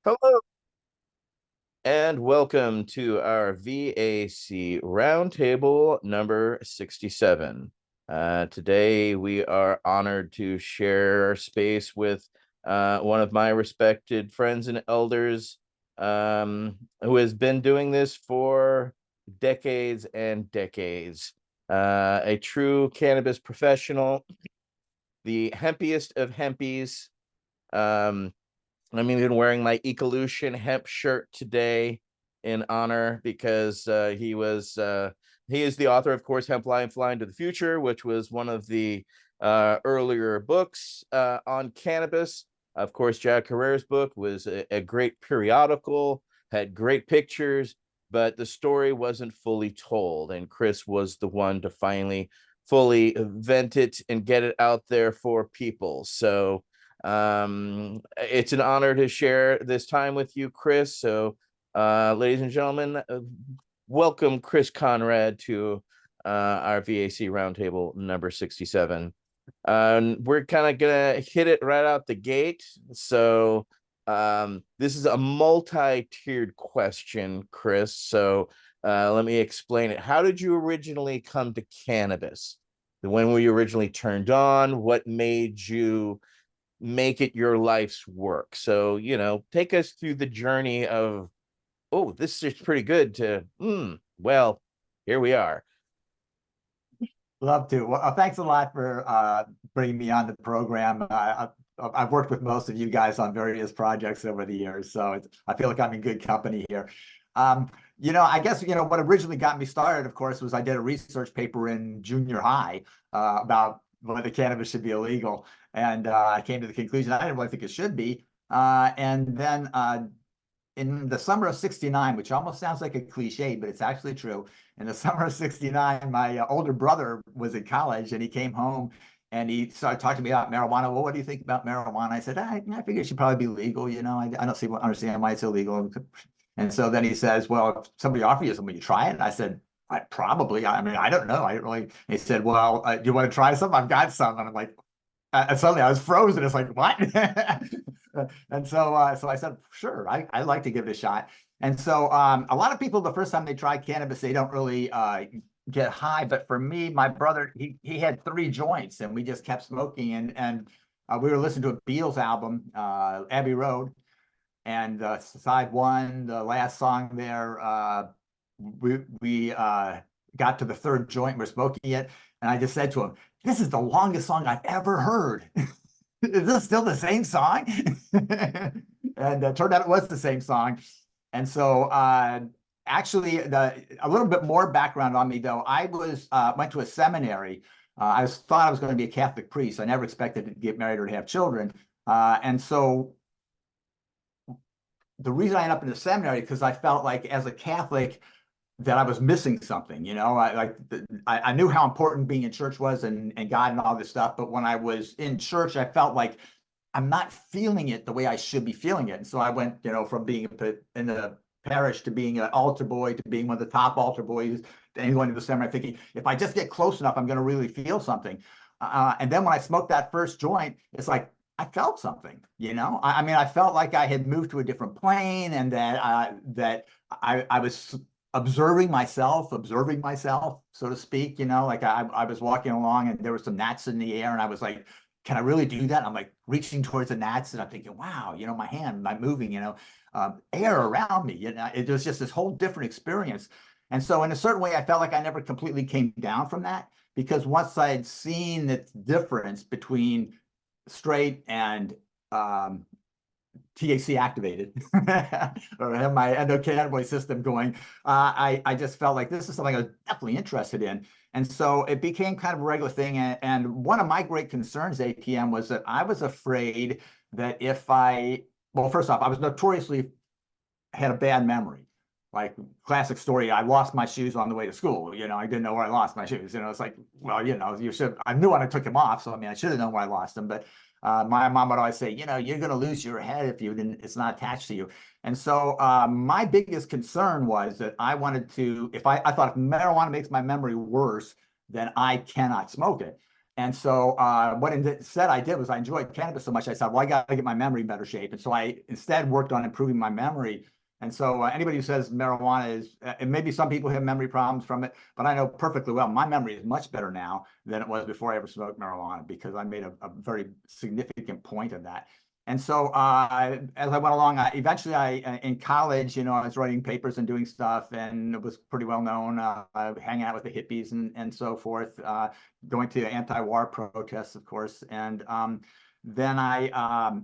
Hello and welcome to our V.A.C. Roundtable number 67. Today we are honored to share space with one of my respected friends and elders who has been doing this for decades and decades. A true cannabis professional, the hempiest of hempies. Um, I'm even wearing my Ecolution hemp shirt today in honor because he is the author, of course, Hemp Lion Fly into the Future, which was one of the earlier books on cannabis. Of course, Jack Herrera's book was a great periodical, had great pictures, but the story wasn't fully told. And Chris was the one to finally fully vent it and get it out there for people. So it's an honor to share this time with you, Chris. So ladies and gentlemen, welcome Chris Conrad to our V.A.C. roundtable number 67. We're kind of gonna hit it right out the gate. So this is a multi-tiered question, Chris. So let me explain it. How did you originally come to cannabis? When were you originally turned on? What made you make it your life's work? So, take us through the journey of, oh, this is pretty good to, well, here we are. Love to. Well, thanks a lot for bringing me on the program. I've worked with most of you guys on various projects over the years, so I feel like I'm in good company here. I guess, what originally got me started, of course, was I did a research paper in junior high about whether cannabis should be illegal. And I came to the conclusion I didn't really think it should be. And then in the summer of 69, which almost sounds like a cliche, but it's actually true. In the summer of 69, my older brother was in college and he came home and he started talking to me about marijuana. Well, what do you think about marijuana? I said, I figure it should probably be legal. I don't understand why it's illegal. And so then he says, well, if somebody offered you something, you try it. And I said, I probably, I mean, I don't know. I didn't really. He said, well, do you want to try some? I've got some. And I'm like, suddenly I was frozen. It's like, what? And so I said, sure, I'd like to give it a shot. And so a lot of people, the first time they try cannabis, they don't really get high. But for me, my brother, he had 3 joints and we just kept smoking. And we were listening to a Beatles album, Abbey Road. And side 1, the last song there, we got to the 3rd joint, we're smoking it. And I just said to him, this is the longest song I've ever heard. Is this still the same song? And turned out it was the same song. And so actually, a little bit more background on me, though. I went to a seminary. I thought I was going to be a Catholic priest. I never expected to get married or to have children. And so the reason I ended up in the seminary, because I felt like as a Catholic, that I was missing something. I knew how important being in church was and God and all this stuff. But when I was in church, I felt like I'm not feeling it the way I should be feeling it. And so I went, from being in the parish to being an altar boy to being one of the top altar boys and going to the seminary, thinking if I just get close enough, I'm going to really feel something. And then when I smoked that first joint, it's like I felt something. I mean, I felt like I had moved to a different plane and that I was observing myself, so to speak. Like I was walking along and there were some gnats in the air and I was like, can I really do that? And I'm like reaching towards the gnats and I'm thinking, wow, my hand, my moving, air around me. It was just this whole different experience. And so in a certain way, I felt like I never completely came down from that, because once I had seen the difference between straight and THC activated or have my endocannabinoid system going, I just felt like this is something I was definitely interested in. And so it became kind of a regular thing. And one of my great concerns, APM, was that I was afraid that well, first off, I was notoriously had a bad memory. Like classic story, I lost my shoes on the way to school. I didn't know where I lost my shoes. It's like, well, I knew when I took them off. So, I mean, I should have known where I lost them. But my mom would always say, you're going to lose your head if it's not attached to you. And so my biggest concern was that I wanted to, I thought if marijuana makes my memory worse, then I cannot smoke it. And so what instead I did was I enjoyed cannabis so much, I said, well, I got to get my memory in better shape. And so I instead worked on improving my memory. And so anybody who says marijuana is, and maybe some people have memory problems from it, but I know perfectly well my memory is much better now than it was before I ever smoked marijuana, because I made a very significant point of that. And so as I went along, eventually in college, I was writing papers and doing stuff, and it was pretty well known, hanging out with the hippies and so forth, going to anti-war protests, of course. And then I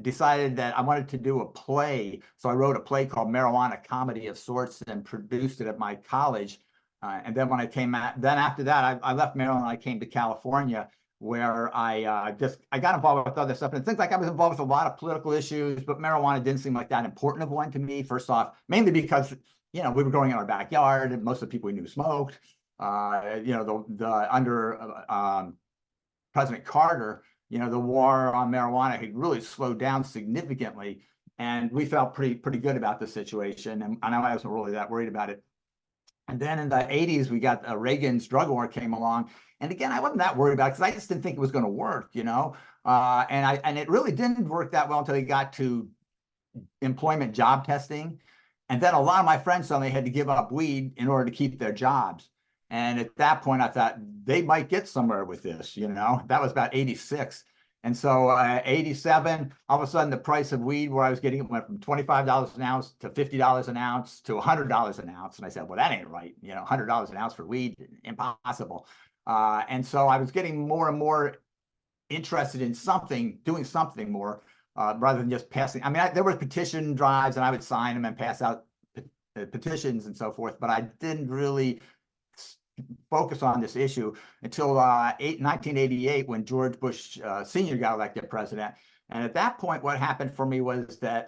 decided that I wanted to do a play. So I wrote a play called Marijuana Comedy of Sorts and produced it at my college. And then when I came out, then after that, I left Maryland and I came to California, where I got involved with other stuff. And it seems like I was involved with a lot of political issues, but marijuana didn't seem like that important of one to me. First off, mainly because, we were growing in our backyard and most of the people we knew smoked. Under President Carter, the war on marijuana had really slowed down significantly, and we felt pretty good about the situation. And I wasn't really that worried about it. And then in the 80s, we got Reagan's drug war came along. And again, I wasn't that worried about it because I just didn't think it was going to work, and it really didn't work that well until they got to employment job testing. And then a lot of my friends suddenly had to give up weed in order to keep their jobs. And at that point, I thought they might get somewhere with this, that was about 86. And so 87, all of a sudden the price of weed where I was getting it went from $25 an ounce to $50 an ounce to $100 an ounce. And I said, well, that ain't right. $100 an ounce for weed, impossible. And so I was getting more and more interested in doing something more, rather than just passing. I mean, there were petition drives and I would sign them and pass out petitions and so forth, but I didn't really focus on this issue until 1988, when George Bush Sr. got elected president. And at that point, what happened for me was that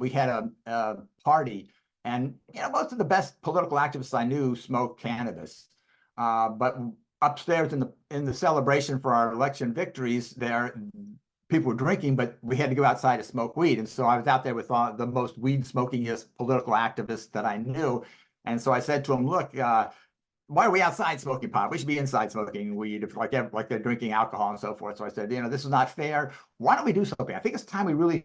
we had a party, and most of the best political activists I knew smoked cannabis, but upstairs in the celebration for our election victories, there people were drinking, but we had to go outside to smoke weed. And so I was out there with the most weed smokingest political activists that I knew. And so I said to them, look, why are we outside smoking pot? We should be inside smoking weed, if like they're drinking alcohol and so forth. So I said, this is not fair. Why don't we do something? I think it's time we really,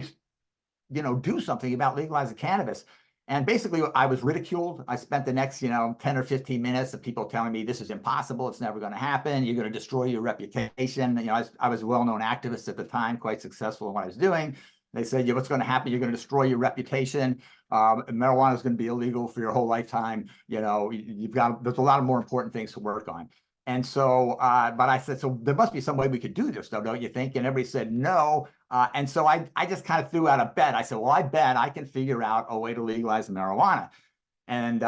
do something about legalizing cannabis. And basically, I was ridiculed. I spent the next, 10 or 15 minutes of people telling me this is impossible. It's never going to happen. You're going to destroy your reputation. I was a well-known activist at the time, quite successful in what I was doing. They said, what's going to happen? You're going to destroy your reputation. Marijuana is going to be illegal for your whole lifetime. There's a lot of more important things to work on. And so, but I said, so there must be some way we could do this, though, don't you think? And everybody said no. And so I just kind of threw out a bet. I said, well, I bet I can figure out a way to legalize marijuana. And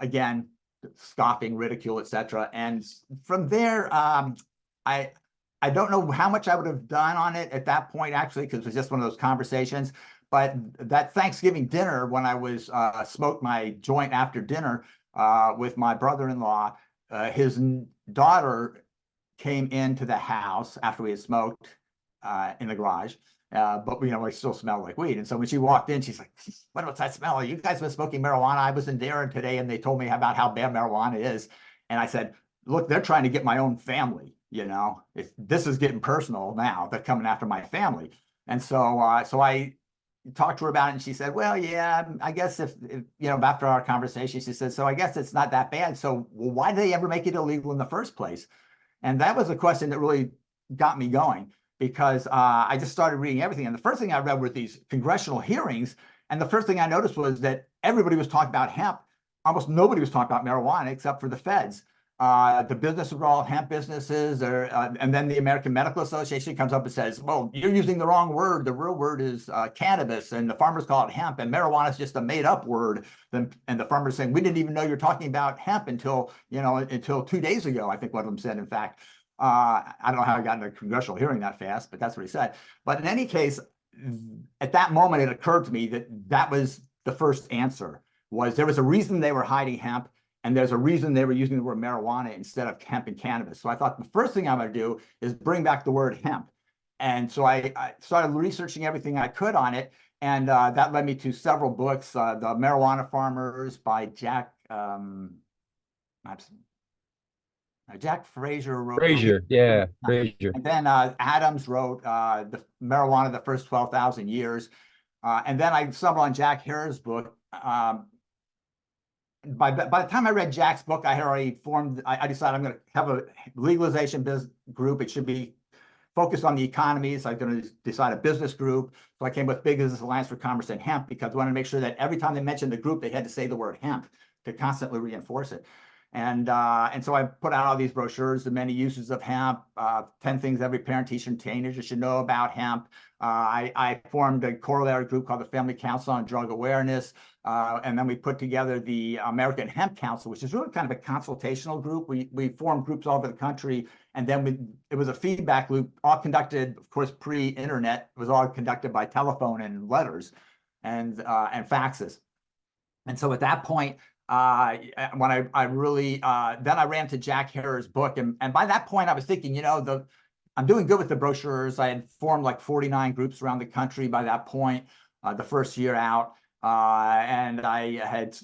again, scoffing, ridicule, etc. And from there, I don't know how much I would have done on it at that point, actually, because it was just one of those conversations. But that Thanksgiving dinner, when I was smoked my joint after dinner with my brother-in-law, his daughter came into the house after we had smoked in the garage. But we still smelled like weed. And so when she walked in, she's like, what's that smell? You guys been smoking marijuana? I was in there today and they told me about how bad marijuana is. And I said, look, they're trying to get my own family. This is getting personal now. They're coming after my family. And so I talked to her about it, and she said, well, yeah, I guess if after our conversation, she said, so I guess it's not that bad. So why did they ever make it illegal in the first place? And that was a question that really got me going, because I just started reading everything. And the first thing I read were these congressional hearings. And the first thing I noticed was that everybody was talking about hemp. Almost nobody was talking about marijuana except for the feds. The businesses were all hemp businesses, and then the American Medical Association comes up and says, well, you're using the wrong word. The real word is cannabis, and the farmers call it hemp, and marijuana is just a made-up word. And the farmers saying, we didn't even know you're talking about hemp until 2 days ago, I think one of them said, in fact. I don't know how I got into a congressional hearing that fast, but that's what he said. But in any case, at that moment, it occurred to me that was the first answer, was there was a reason they were hiding hemp, and there's a reason they were using the word marijuana instead of hemp and cannabis. So I thought the first thing I'm going to do is bring back the word hemp. And so I started researching everything I could on it. And that led me to several books, The Marijuana Farmers by Jack, Jack Fraser wrote Frazier, yeah, Frazier. and then Adams wrote the Marijuana, the First 12,000 Years. And then I stumbled on Jack Herer book. By the time I read Jack's book, I had already formed, I decided I'm going to have a legalization business group. It should be focused on the economy. So I'm going to decide a business group. So I came with Big Business Alliance for Commerce and Hemp because I wanted to make sure that every time they mentioned the group, they had to say the word hemp to constantly reinforce it. And so I put out all these brochures, the many uses of hemp, 10 things every parent, teacher, and teenager should know about hemp. I formed a corollary group called the Family Council on Drug Awareness. And then we put together the American Hemp Council, which is really kind of a consultational group. We formed groups all over the country. And then it was a feedback loop, all conducted, of course, pre-internet. It was all conducted by telephone and letters and faxes. And so at that point, when I really, then I ran to Jack Herer's book. And by that point, I was thinking, I'm doing good with the brochures. I had formed like 49 groups around the country by that point, the first year out. And I had,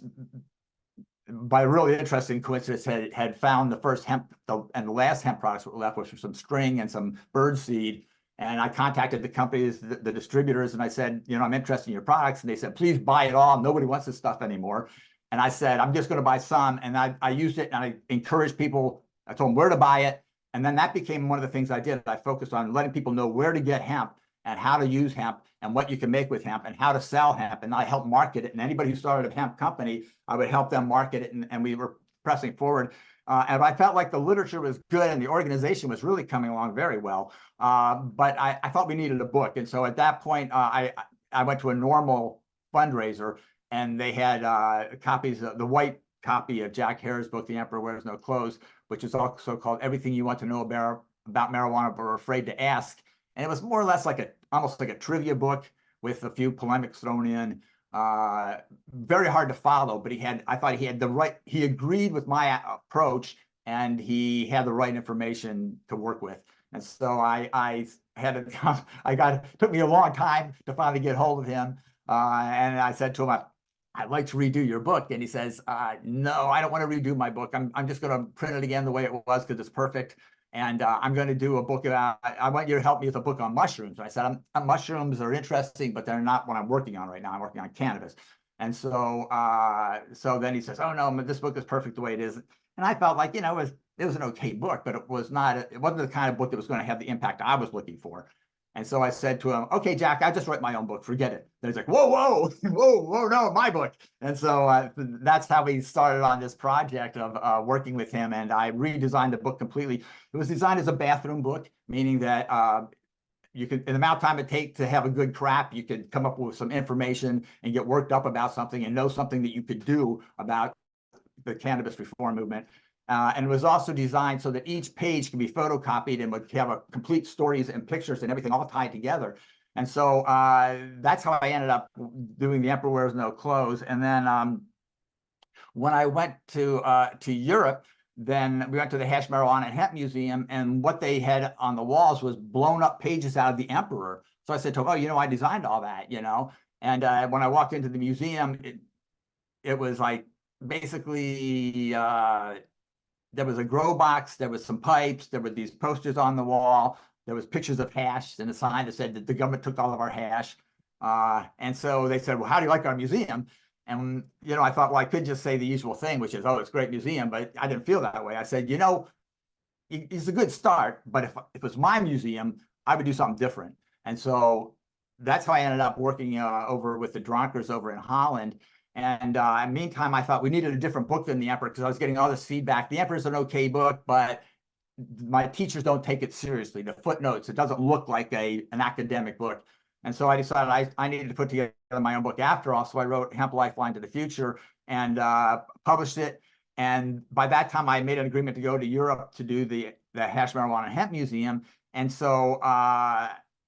by a really interesting coincidence, had found the first hemp and the last hemp products that were left, which were some string and some bird seed. And I contacted the companies, the distributors, and I said, I'm interested in your products. And they said, please buy it all. Nobody wants this stuff anymore. And I said, I'm just going to buy some. And I used it and I encouraged people. I told them where to buy it. And then that became one of the things I did. I focused on letting people know where to get hemp and how to use hemp and what you can make with hemp and how to sell hemp. And I helped market it. And anybody who started a hemp company, I would help them market it. And we were pressing forward. And I felt like the literature was good and the organization was really coming along very well. But I thought we needed a book. And so at that point, I went to a normal fundraiser and they had copies of the white copy of Jack Herer's book, The Emperor Wears No Clothes, which is also called Everything You Want to Know About Marijuana But Are Afraid to Ask. And it was more or less like almost like a trivia book with a few polemics thrown in. Very hard to follow, but I thought he agreed with my approach and he had the right information to work with. And so it took me a long time to finally get hold of him. And I said to him, I'd like to redo your book. And he says, no, I don't want to redo my book. I'm just going to print it again the way it was because it's perfect. And I'm going to do a book about, I want you to help me with a book on mushrooms. And I said, mushrooms are interesting, but they're not what I'm working on right now. I'm working on cannabis. And so then he says, oh no, this book is perfect the way it is. And I felt like, it was an okay book, but it wasn't the kind of book that was going to have the impact I was looking for. And so I said to him, okay, Jack, I just write my own book, forget it. And he's like, whoa, no, my book. And so that's how we started on this project of working with him. And I redesigned the book completely. It was designed as a bathroom book, meaning that you could, in the amount of time it takes to have a good crap, you could come up with some information and get worked up about something and know something that you could do about the cannabis reform movement. And it was also designed so that each page can be photocopied and would have a complete stories and pictures and everything all tied together. And so that's how I ended up doing The Emperor Wears No Clothes. And then when I went to Europe, then we went to the Hash Marijuana and Hemp Museum, and what they had on the walls was blown up pages out of The Emperor. So I said to him, oh, I designed all that, And when I walked into the museum, it was like basically there was a grow box, there was some pipes, there were these posters on the wall, there was pictures of hash and a sign that said that the government took all of our hash. And so they said, well, how do you like our museum? And, I thought, well, I could just say the usual thing, which is, oh, it's a great museum, but I didn't feel that way. I said, it's a good start, but if it was my museum, I would do something different. And so that's how I ended up working over with the Dronkers over in Holland. And meantime, I thought we needed a different book than The Emperor because I was getting all this feedback. The Emperor is an okay book, but my teachers don't take it seriously. The footnotes, it doesn't look like an academic book. And so I decided I needed to put together my own book after all. So I wrote Hemp Lifeline to the Future and published it. And by that time, I made an agreement to go to Europe to do the Hash Marijuana and Hemp Museum. And so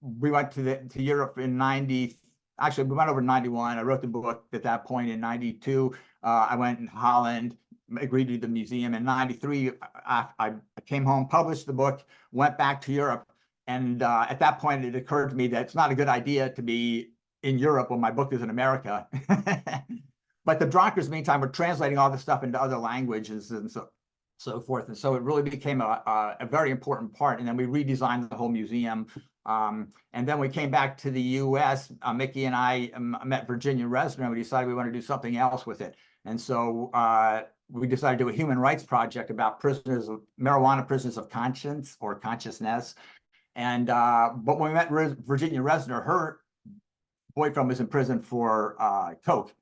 we went to Europe in 90. Actually, we went over in 91. I wrote the book at that point in 92. I went in Holland, agreed to the museum. In 93, I came home, published the book, went back to Europe. And at that point, it occurred to me that it's not a good idea to be in Europe when my book is in America. But the Dronkers, meantime, were translating all this stuff into other languages. And so forth. And so it really became a very important part. And then we redesigned the whole museum. And then we came back to the U.S. Mickey and I met Virginia Resner, and we decided we want to do something else with it. And so we decided to do a human rights project about marijuana prisoners of conscience or consciousness. And but when we met Virginia Resner, her boyfriend was in prison for coke.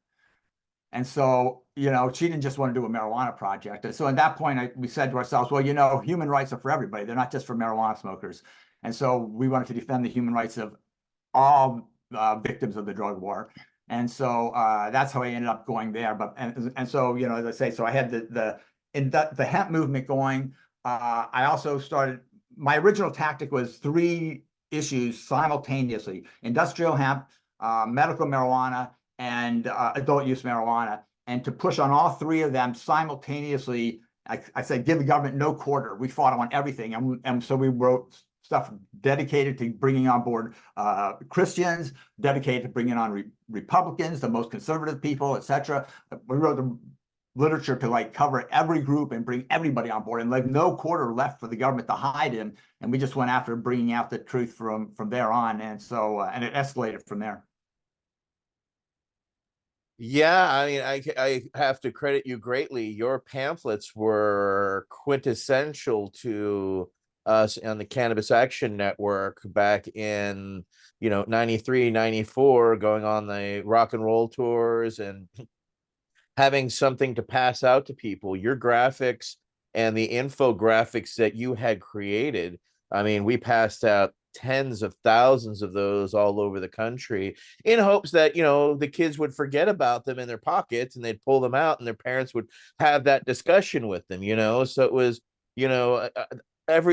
And so, you know, she didn't just want to do a marijuana project. And so at that point, we said to ourselves, well, you know, human rights are for everybody. They're not just for marijuana smokers. And so we wanted to defend the human rights of all victims of the drug war. And so that's how I ended up going there. But and so, you know, as I say, so I had the hemp movement going. I also started, my original tactic was 3 issues simultaneously: industrial hemp, medical marijuana, and adult use marijuana. And to push on all 3 of them simultaneously, I said, give the government no quarter. We fought on everything. And so we wrote stuff dedicated to bringing on board Christians, dedicated to bringing on Republicans, the most conservative people, etc. We wrote the literature to like cover every group and bring everybody on board, and like no quarter left for the government to hide in. And we just went after bringing out the truth from there on. And so, and it escalated from there. Yeah, I mean, I have to credit you greatly. Your pamphlets were quintessential to us on the Cannabis Action Network back in, 93, 94, going on the rock and roll tours and having something to pass out to people. Your graphics and the infographics that you had created, I mean, we passed out tens of thousands of those all over the country in hopes that, the kids would forget about them in their pockets and they'd pull them out and their parents would have that discussion with them. So it was, we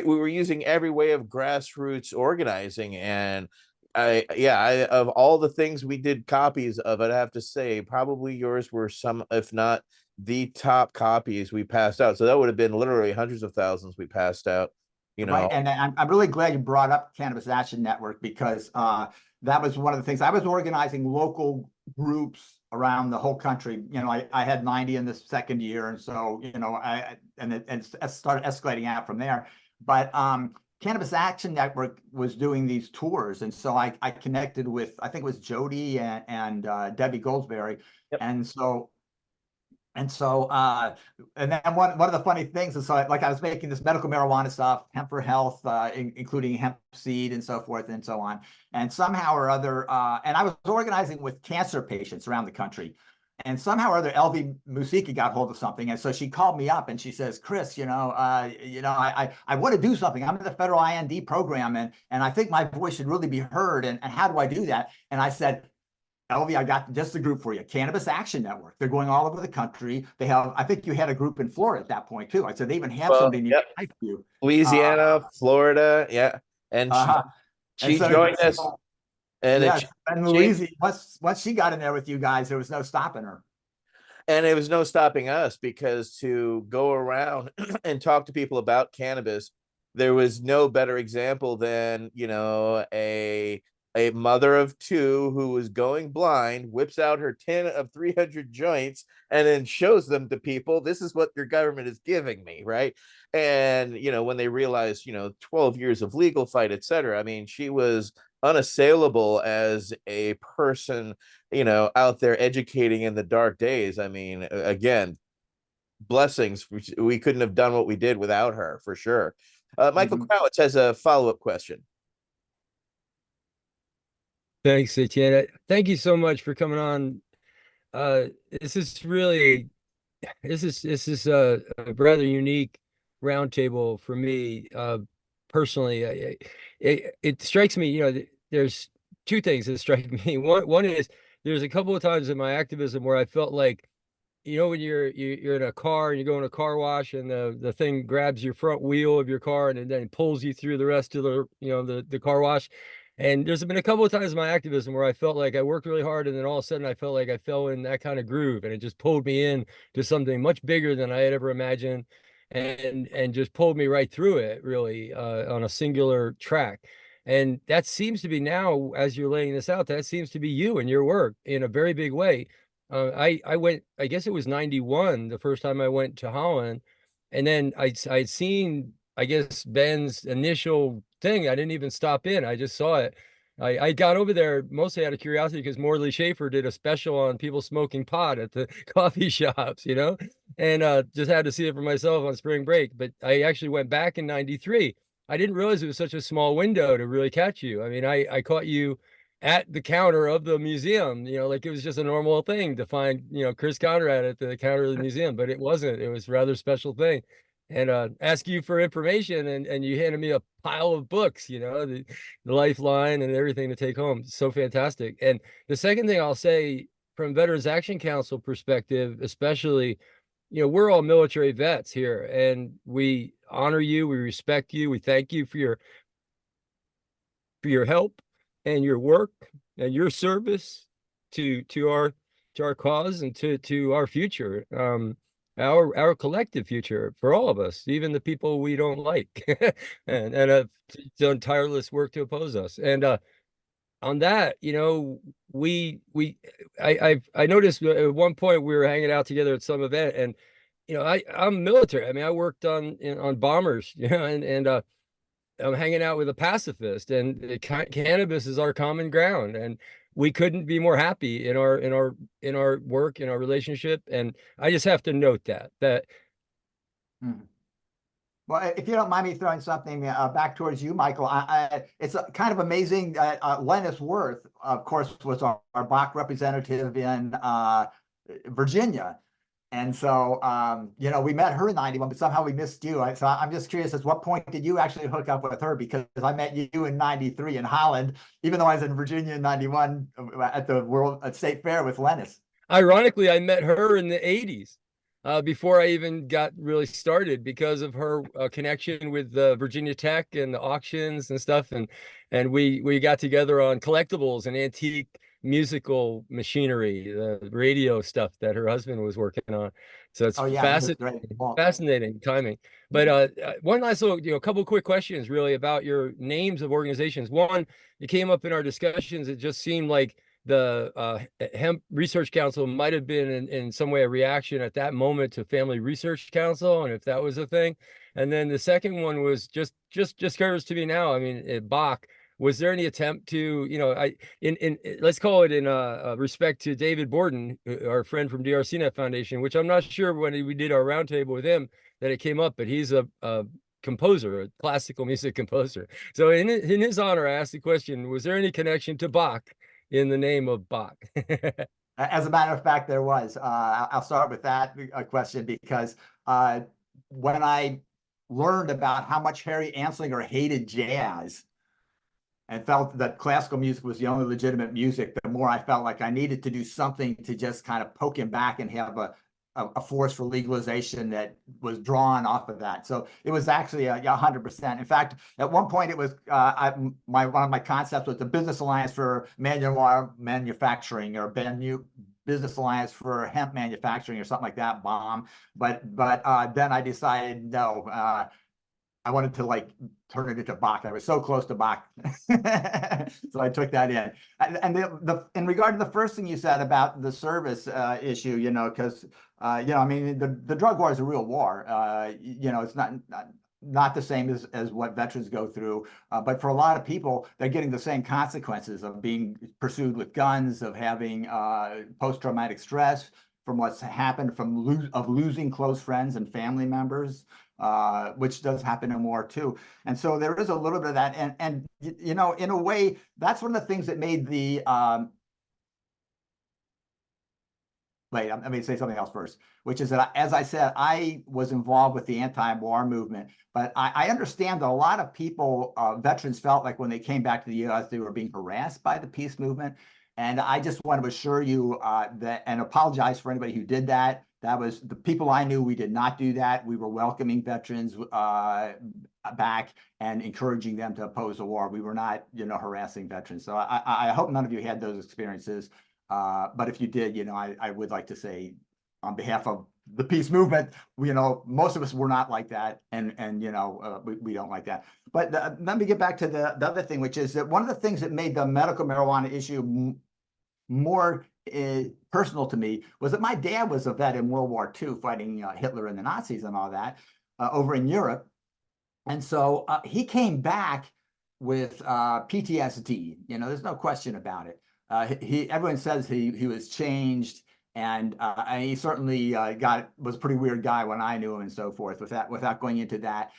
were using every way of grassroots organizing. And of all the things we did copies of, I'd have to say probably yours were some, if not the top copies we passed out. So that would have been literally hundreds of thousands we passed out. Right. And I'm really glad you brought up Cannabis Action Network, because that was one of the things. I was organizing local groups around the whole country. I had 90 in the second year. And so, it started escalating out from there. But Cannabis Action Network was doing these tours. And so I connected with, I think it was Jody and Debbie Goldsberry. Yep. And then one of the funny things is, so like I was making this medical marijuana stuff, hemp for health, including hemp seed and so forth and so on. And somehow or other, and I was organizing with cancer patients around the country. And somehow or other, LV Musiki got hold of something. And so she called me up and she says, Chris, I want to do something. I'm in the federal IND program, and I think my voice should really be heard. And how do I do that? And I said, LV, I got just the group for you, Cannabis Action Network. They're going all over the country. They have, I think you had a group in Florida at that point too. I said, they even have somebody near you. Louisiana, Florida. Yeah. And she joined us. And yes, and Louisiana, once she got in there with you guys, there was no stopping her. And it was no stopping us, because to go around and talk to people about cannabis, there was no better example than, a mother of 2 who was going blind, whips out her tin of 300 joints and then shows them to people. This is what your government is giving me, right? And, when they realized, 12 years of legal fight, etc. I mean, she was unassailable as a person, out there educating in the dark days. I mean, again, blessings. We couldn't have done what we did without her, for sure. Michael Krawitz has a follow-up question. Thanks, Etienne. Thank you so much for coming on. This is a rather unique roundtable for me personally. It strikes me, there's 2 things that strike me. One is there's a couple of times in my activism where I felt like, when you're in a car and you go in a car wash and the thing grabs your front wheel of your car and then pulls you through the rest of the car wash. And there's been a couple of times in my activism where I felt like I worked really hard, and then all of a sudden I felt like I fell in that kind of groove, and it just pulled me in to something much bigger than I had ever imagined, and just pulled me right through it, really, on a singular track. And that seems to be now, as you're laying this out, that seems to be you and your work in a very big way. I went, I guess it was 91, the first time I went to Holland, And then I'd seen, I guess, Ben's initial thing. I didn't even stop in. I just saw it. I got over there mostly out of curiosity because Morley Schaefer did a special on people smoking pot at the coffee shops, and just had to see it for myself on spring break. But I actually went back in '93. I didn't realize it was such a small window to really catch you. I mean, I caught you at the counter of the museum, like it was just a normal thing to find, Chris Conrad at the counter of the museum, but it wasn't. It was a rather special thing. And ask you for information, and you handed me a pile of books, the Lifeline and everything to take home. So fantastic. And the second thing I'll say from Veterans Action Council perspective, especially, we're all military vets here, and we honor you, we respect you, we thank you for your help and your work and your service to our cause and to our future, our collective future for all of us, even the people we don't like, and have done tireless work to oppose us. And on that, I noticed at one point we were hanging out together at some event, and I'm military. I mean, I worked on bombers, and I'm hanging out with a pacifist, and cannabis is our common ground, and we couldn't be more happy in our work, in our relationship. And I just have to note that. Hmm. Well, if you don't mind me throwing something back towards you, Michael, it's kind of amazing that Lennis Worth, of course, was our Bach representative in Virginia. And so, we met her in '91, but somehow we missed you. So I'm just curious, at what point did you actually hook up with her? Because I met you in '93 in Holland, even though I was in Virginia in '91 at the State Fair with Lennis. Ironically, I met her in the '80s, before I even got really started, because of her connection with Virginia Tech and the auctions and stuff, and we got together on collectibles and antique musical machinery, the radio stuff that her husband was working on. So it's Oh yeah, that was great. Well, fascinating timing. But one last little, couple of quick questions really about your names of organizations. One, it came up in our discussions. It just seemed like the Hemp Research Council might have been in some way a reaction at that moment to Family Research Council, and if that was a thing. And then the second one was just occurs to me now. I mean, at Bach, was there any attempt to, in let's call it in respect to David Borden, our friend from DRCNet Foundation, which I'm not sure when we did our roundtable with him that it came up, but he's a composer, a classical music composer. So in his honor, I asked the question: was there any connection to Bach in the name of Bach? As a matter of fact, there was. I'll start with that question because when I learned about how much Harry Anslinger hated jazz and felt that classical music was the only legitimate music, the more I felt like I needed to do something to just kind of poke him back and have a force for legalization that was drawn off of that. So it was actually 100%. In fact, at one point it was one of my concepts was the Business Alliance for Manual Manufacturing, or Business Alliance for Hemp Manufacturing, or something like that, BOM. But then I decided no. I wanted to turn it into Bach. I was so close to Bach. So I took that in. And in regard to the first thing you said about the service issue, because, I mean, the drug war is a real war. It's not the same as what veterans go through. But for a lot of people, they're getting the same consequences of being pursued with guns, of having post-traumatic stress from what's happened, of losing close friends and family members. Which does happen in war too. And so there is a little bit of that. And in a way, that's one of the things that made the let me say something else first, which is that, as I said, I was involved with the anti-war movement, but I understand that a lot of people, veterans, felt like when they came back to the U.S., they were being harassed by the peace movement. And I just want to assure you that, and apologize for anybody who did that. That was the people I knew. We did not do that. We were welcoming veterans back and encouraging them to oppose the war. We were not, harassing veterans. So I hope none of you had those experiences. But if you did, I would like to say, on behalf of the peace movement, most of us were not like that, and we don't like that. But let me get back to the other thing, which is that one of the things that made the medical marijuana issue more personal to me was that my dad was a vet in World War II, fighting Hitler and the Nazis and all that over in Europe. And so he came back with PTSD. You know, there's no question about it. Everyone says he was changed, and he certainly was a pretty weird guy when I knew him and so forth. Without going into that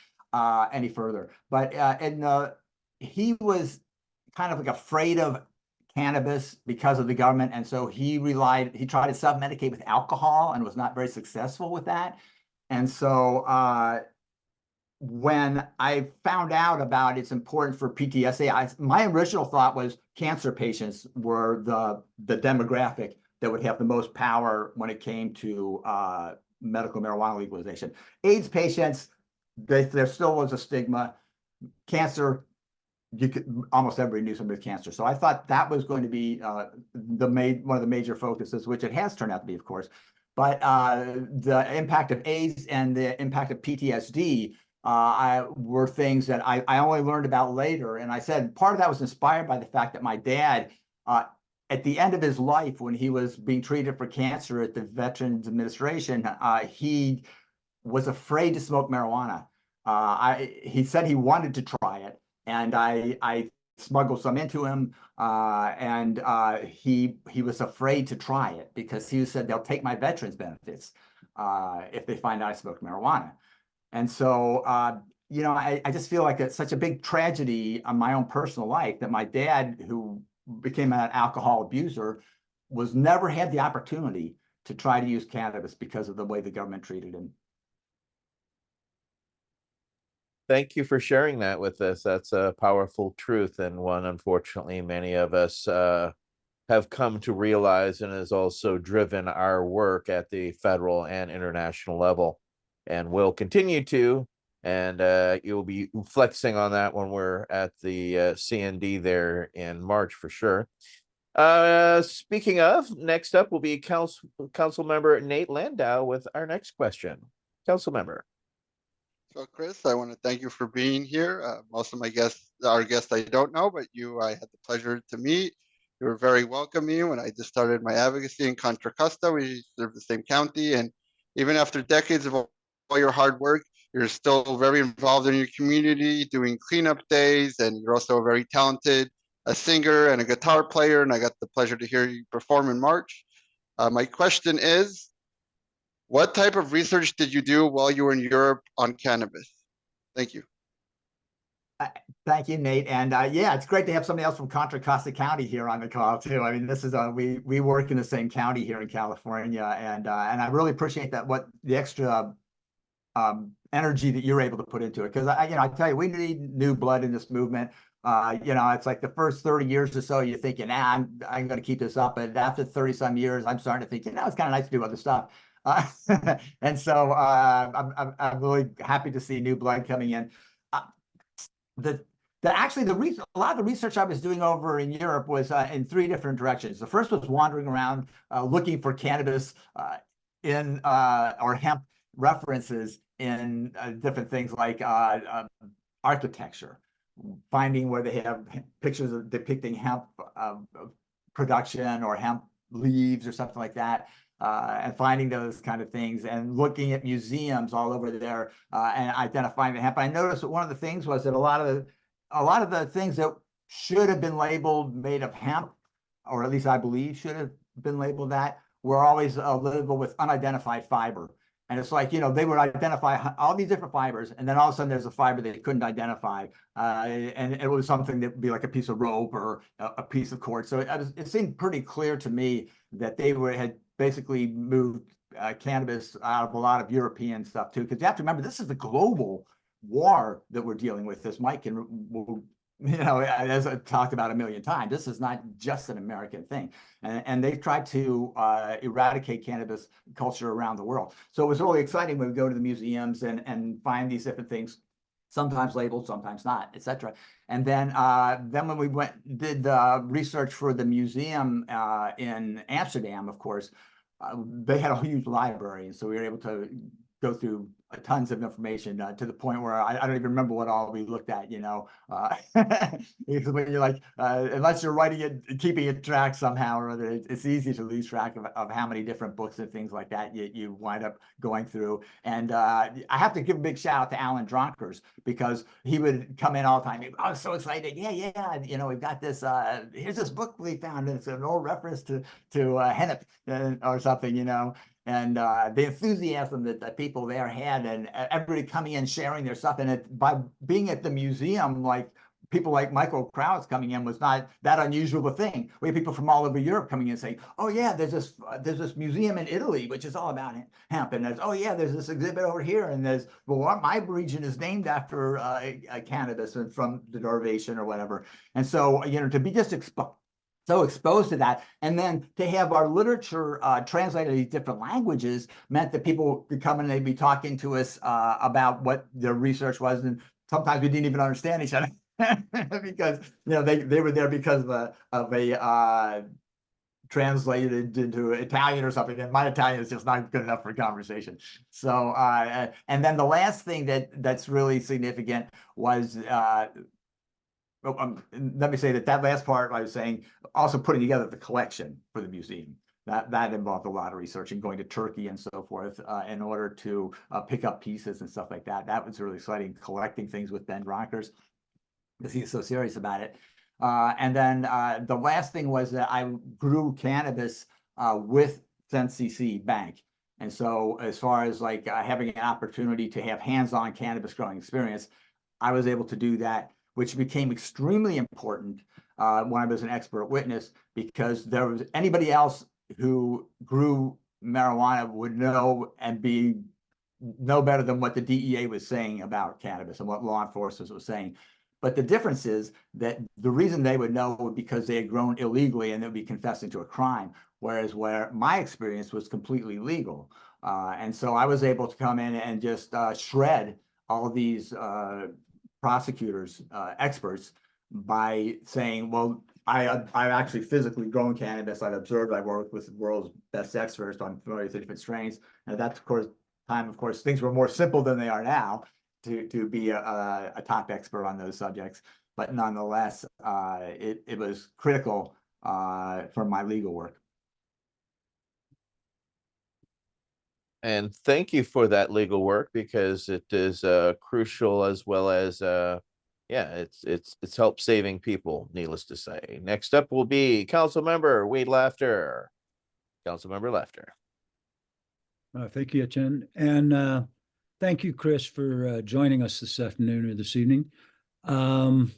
any further, but he was kind of like afraid of cannabis because of the government, and so he tried to self-medicate with alcohol and was not very successful with that. And so when I found out about its importance for PTSD, my original thought was cancer patients were the demographic that would have the most power when it came to medical marijuana legalization. AIDS patients, there still was a stigma. Cancer, almost everybody knew somebody with cancer. So I thought that was going to be one of the major focuses, which it has turned out to be, of course. But the impact of AIDS and the impact of PTSD were things that I only learned about later. And I said part of that was inspired by the fact that my dad, at the end of his life, when he was being treated for cancer at the Veterans Administration, he was afraid to smoke marijuana. He said he wanted to try it, and I smuggled some into him, and he was afraid to try it because he said they'll take my veterans benefits if they find out I smoked marijuana. And so, you know, I just feel like it's such a big tragedy on my own personal life that my dad, who became an alcohol abuser, never had the opportunity to try to use cannabis because of the way the government treated him. Thank you for sharing that with us. That's a powerful truth, and one unfortunately many of us have come to realize, and has also driven our work at the federal and international level, and will continue to. And you'll be flexing on that when we're at the CND there in March for sure. Speaking of, next up will be Council Member Nate Landau with our next question. Council Member. So, Chris, I want to thank you for being here. Most of our guests I don't know, but I had the pleasure to meet. You were very welcoming when I just started my advocacy in Contra Costa. We serve the same county, and even after decades of all your hard work, you're still very involved in your community, doing cleanup days, and you're also very talented, a singer and a guitar player, and I got the pleasure to hear you perform in March. My question is, what type of research did you do while you were in Europe on cannabis? Thank you. Thank you, Nate. And yeah, it's great to have somebody else from Contra Costa County here on the call too. I mean, this is we work in the same county here in California, and I really appreciate that the extra energy that you're able to put into it, because I tell you, we need new blood in this movement. It's like the first 30 years or so, you're thinking, I'm going to keep this up, but after 30 some years, I'm starting to think, it's kind of nice to do other stuff. And so I'm really happy to see new blood coming in. Actually, a lot of the research I was doing over in Europe was in three different directions. The first was wandering around looking for cannabis or hemp references in different things like architecture, finding where they have pictures depicting hemp production or hemp leaves or something like that. And finding those kind of things, and looking at museums all over there and identifying the hemp. I noticed that one of the things was that a lot of the things that should have been labeled made of hemp, or at least I believe should have been labeled that, were always labeled with unidentified fiber. And it's like, they would identify all these different fibers, and then all of a sudden there's a fiber they couldn't identify. And it was something that would be like a piece of rope or a piece of cord. So it seemed pretty clear to me that they had basically moved cannabis out of a lot of European stuff too, because you have to remember, this is the global war that we're dealing with. This Mike and as I talked about a million times, this is not just an American thing, and they've tried to eradicate cannabis culture around the world. So it was really exciting when we go to the museums and find these different things, sometimes labeled, sometimes not, etc. And then when we did the research for the museum in Amsterdam, of course, they had a huge library, and so we were able to go through tons of information to the point where I don't even remember what all we looked at, because when you're like, unless you're writing it, keeping it track somehow or other, it's easy to lose track of how many different books and things like that you wind up going through. And I have to give a big shout out to Alan Dronkers, because he would come in all the time. I was so excited. Yeah. We've got this, here's this book we found, and it's an old reference to Hennep or something, and the enthusiasm that people there had, and everybody coming in sharing their stuff. And by being at the museum, like people like Michael Krauss coming in was not that unusual a thing. We have people from all over Europe coming in saying, "Oh yeah, there's this museum in Italy which is all about hemp, and there's this exhibit over here, and my region is named after cannabis and from the derivation or whatever." And so to be just so exposed to that, and then to have our literature translated to these different languages meant that people could come and they'd be talking to us about what their research was, and sometimes we didn't even understand each other because they were there because of a translated into Italian or something, and my Italian is just not good enough for conversation. So and then the last thing that's really significant was let me say that last part I was saying, also putting together the collection for the museum. That involved a lot of research and going to Turkey and so forth in order to pick up pieces and stuff like that. That was really exciting, collecting things with Ben Rockers, because he's so serious about it. And then the last thing was that I grew cannabis with CC Bank. And so as far as like having an opportunity to have hands-on cannabis growing experience, I was able to do that, which became extremely important when I was an expert witness, because there was anybody else who grew marijuana would know and know better than what the DEA was saying about cannabis and what law enforcement was saying. But the difference is that the reason they would know was because they had grown illegally and they would be confessing to a crime, whereas where my experience was completely legal. And so I was able to come in and just shred all of these prosecutors, experts, by saying, well, I've actually physically grown cannabis. I've observed, I've worked with the world's best experts, so I'm familiar with the different strains. And that's, of course, things were more simple than they are now to be a top expert on those subjects. But nonetheless, it was critical for my legal work. And thank you for that legal work, because it is crucial, as well as it's helped saving people, needless to say. Next up will be Council Member Wade Laughter. Council Member Laughter. Thank you, Chen. And thank you, Chris, for joining us this afternoon or this evening. As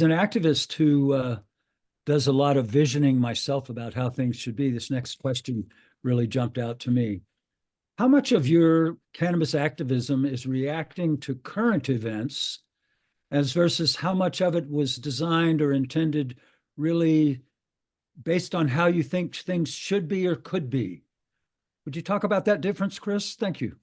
an activist who does a lot of visioning myself about how things should be, this next question really jumped out to me. How much of your cannabis activism is reacting to current events, as versus how much of it was designed or intended really based on how you think things should be or could be? Would you talk about that difference, Chris? Thank you.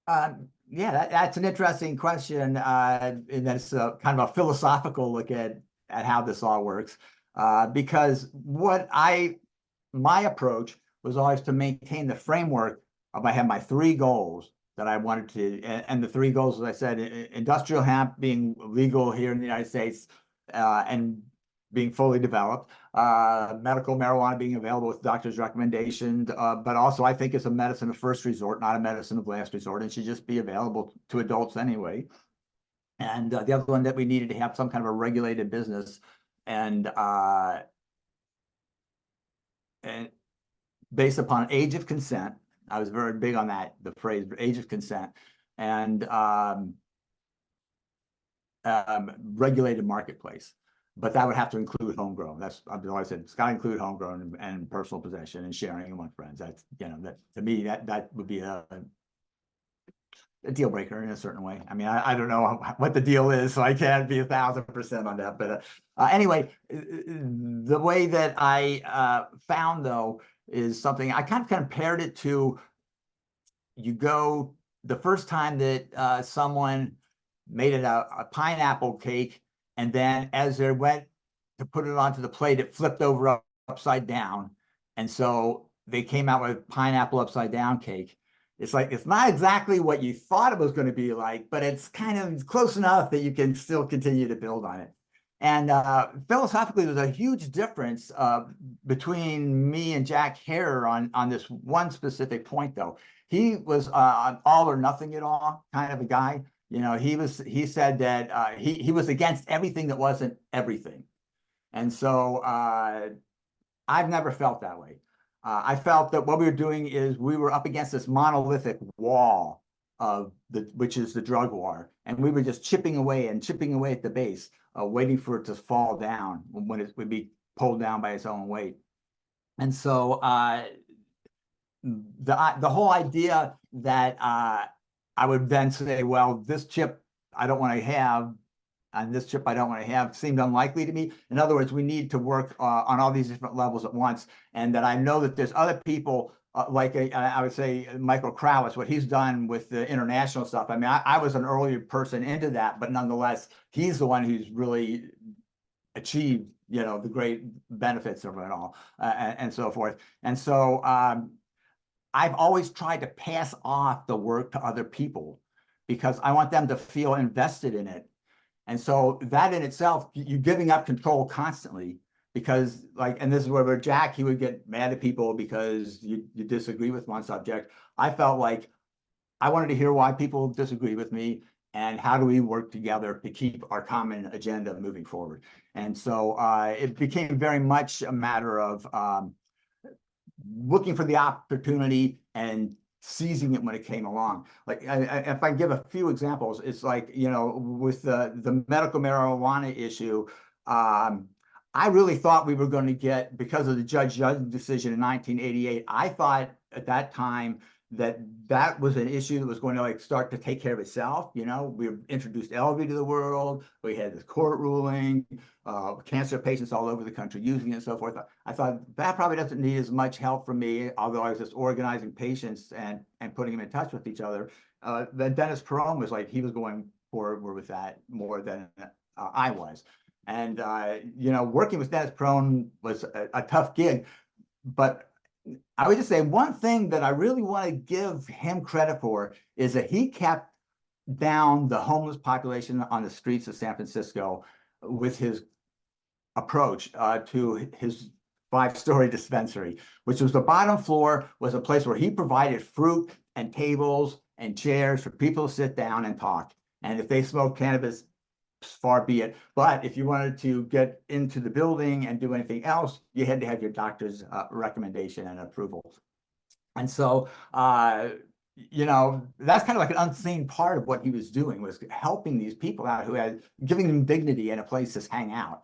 Yeah, that's an interesting question, and that's kind of a philosophical look at how this all works. Because my approach was always to maintain the framework of, I had my 3 goals that I wanted to, and the 3 goals, as I said, industrial hemp being legal here in the United States and being fully developed, medical marijuana being available with doctor's recommendations, but also I think it's a medicine of first resort, not a medicine of last resort, and should just be available to adults anyway. And the other one, that we needed to have some kind of a regulated business, and based upon age of consent. I was very big on that, the phrase age of consent, and regulated marketplace. But that would have to include homegrown. I've always said it's got to include homegrown and personal possession and sharing among friends. That's, that to me, that would be a deal breaker in a certain way. I mean, I don't know what the deal is, so I can't be 1,000% on that. But anyway, the way that I found, though, is something I kind of compared it to. You go the first time that someone made it a pineapple cake, and then as they went to put it onto the plate, it flipped over upside down. And so they came out with pineapple upside down cake. It's like, it's not exactly what you thought it was going to be like, but it's kind of close enough that you can still continue to build on it. And philosophically, there's a huge difference between me and Jack Hare on this one specific point, though. He was an all or nothing at all kind of a guy. You know, he said that he was against everything that wasn't everything. And so I've never felt that way. I felt that what we were doing is we were up against this monolithic wall of which is the drug war, and we were just chipping away and chipping away at the base, waiting for it to fall down when it would be pulled down by its own weight. And so the whole idea that I would then say, well, this chip I don't want to have, and this chip I don't want to have, seemed unlikely to me. In other words, we need to work on all these different levels at once, and that I know that there's other people like I would say Michael Krowitz, what he's done with the international stuff. I mean, I was an earlier person into that, but nonetheless, he's the one who's really achieved, you know, the great benefits of it all, and so forth. And so I've always tried to pass off the work to other people because I want them to feel invested in it. And so that in itself, you're giving up control constantly because like, and this is where Jack, he would get mad at people because you disagree with one subject. I felt like I wanted to hear why people disagree with me and how do we work together to keep our common agenda moving forward. And so it became very much a matter of looking for the opportunity and seizing it when it came along. Like if I give a few examples, it's like, you know, with the medical marijuana issue, I really thought we were going to get, because of the Judge decision in 1988, I thought at that time that was an issue that was going to like start to take care of itself. You know, we introduced LV to the world. We had this court ruling, cancer patients all over the country using it and so forth. I thought that probably doesn't need as much help from me, although I was just organizing patients and putting them in touch with each other. Then Dennis Perone was like, he was going forward with that more than I was. And, you know, working with Dennis Perone was a tough gig, but I would just say one thing that I really want to give him credit for is that he kept down the homeless population on the streets of San Francisco with his approach to his 5-story dispensary, which was the bottom floor was a place where he provided fruit and tables and chairs for people to sit down and talk. And if they smoked cannabis, far be it. But if you wanted to get into the building and do anything else, you had to have your doctor's recommendation and approval. And so, you know, that's kind of like an unseen part of what he was doing, was helping these people out who had, giving them dignity and a place to hang out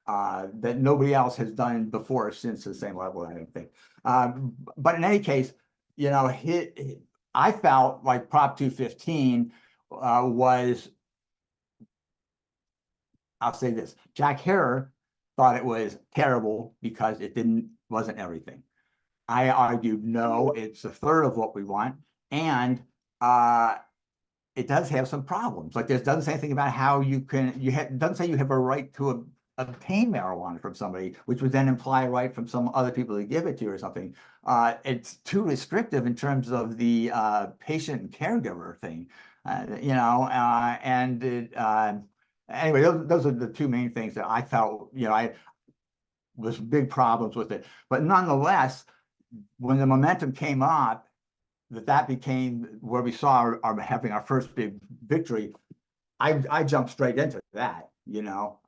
that nobody else has done before or since the same level, I don't think. But in any case, you know, I felt like Prop 215 was, I'll say this, Jack Hare thought it was terrible because it wasn't everything. I argued, no, it's a third of what we want. And it does have some problems. Like it doesn't say anything about how you can, doesn't say you have a right to obtain marijuana from somebody, which would then imply a right from some other people to give it to you or something. It's too restrictive in terms of the patient and caregiver thing, you know, and it, anyway, those are the two main things that I felt, you know, I was big problems with it. But nonetheless, when the momentum came up, that became where we saw having our first big victory. I jumped straight into that, you know.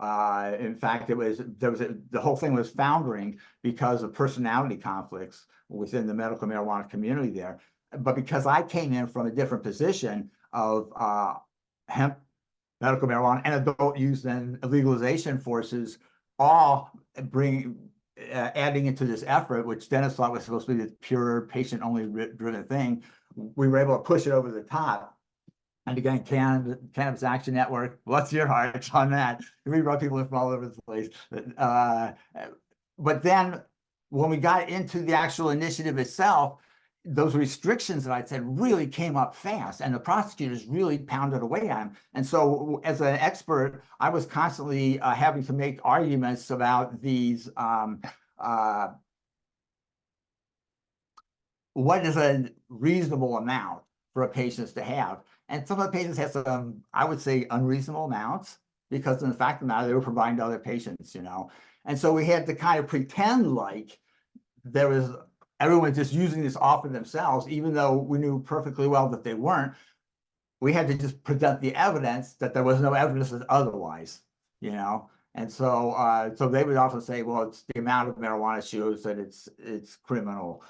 In fact, the whole thing was foundering because of personality conflicts within the medical marijuana community there. But because I came in from a different position of hemp, medical marijuana, and adult use and legalization forces all adding into this effort, which Dennis thought was supposed to be the pure patient-only driven thing, we were able to push it over the top. And again, Cannabis Action Network, what's your heart on that? We brought people in from all over the place. But then when we got into the actual initiative itself, those restrictions that I said really came up fast, and the prosecutors really pounded away on them. And so as an expert, I was constantly having to make arguments about these what is a reasonable amount for a patient to have? And some of the patients have some, I would say, unreasonable amounts because in the fact of the matter, they were providing to other patients, you know. And so we had to kind of pretend like there was everyone just using this off of themselves, even though we knew perfectly well that they weren't. We had to just present the evidence that there was no evidence otherwise, you know. And so, so they would often say, well, it's the amount of marijuana shows that it's criminal.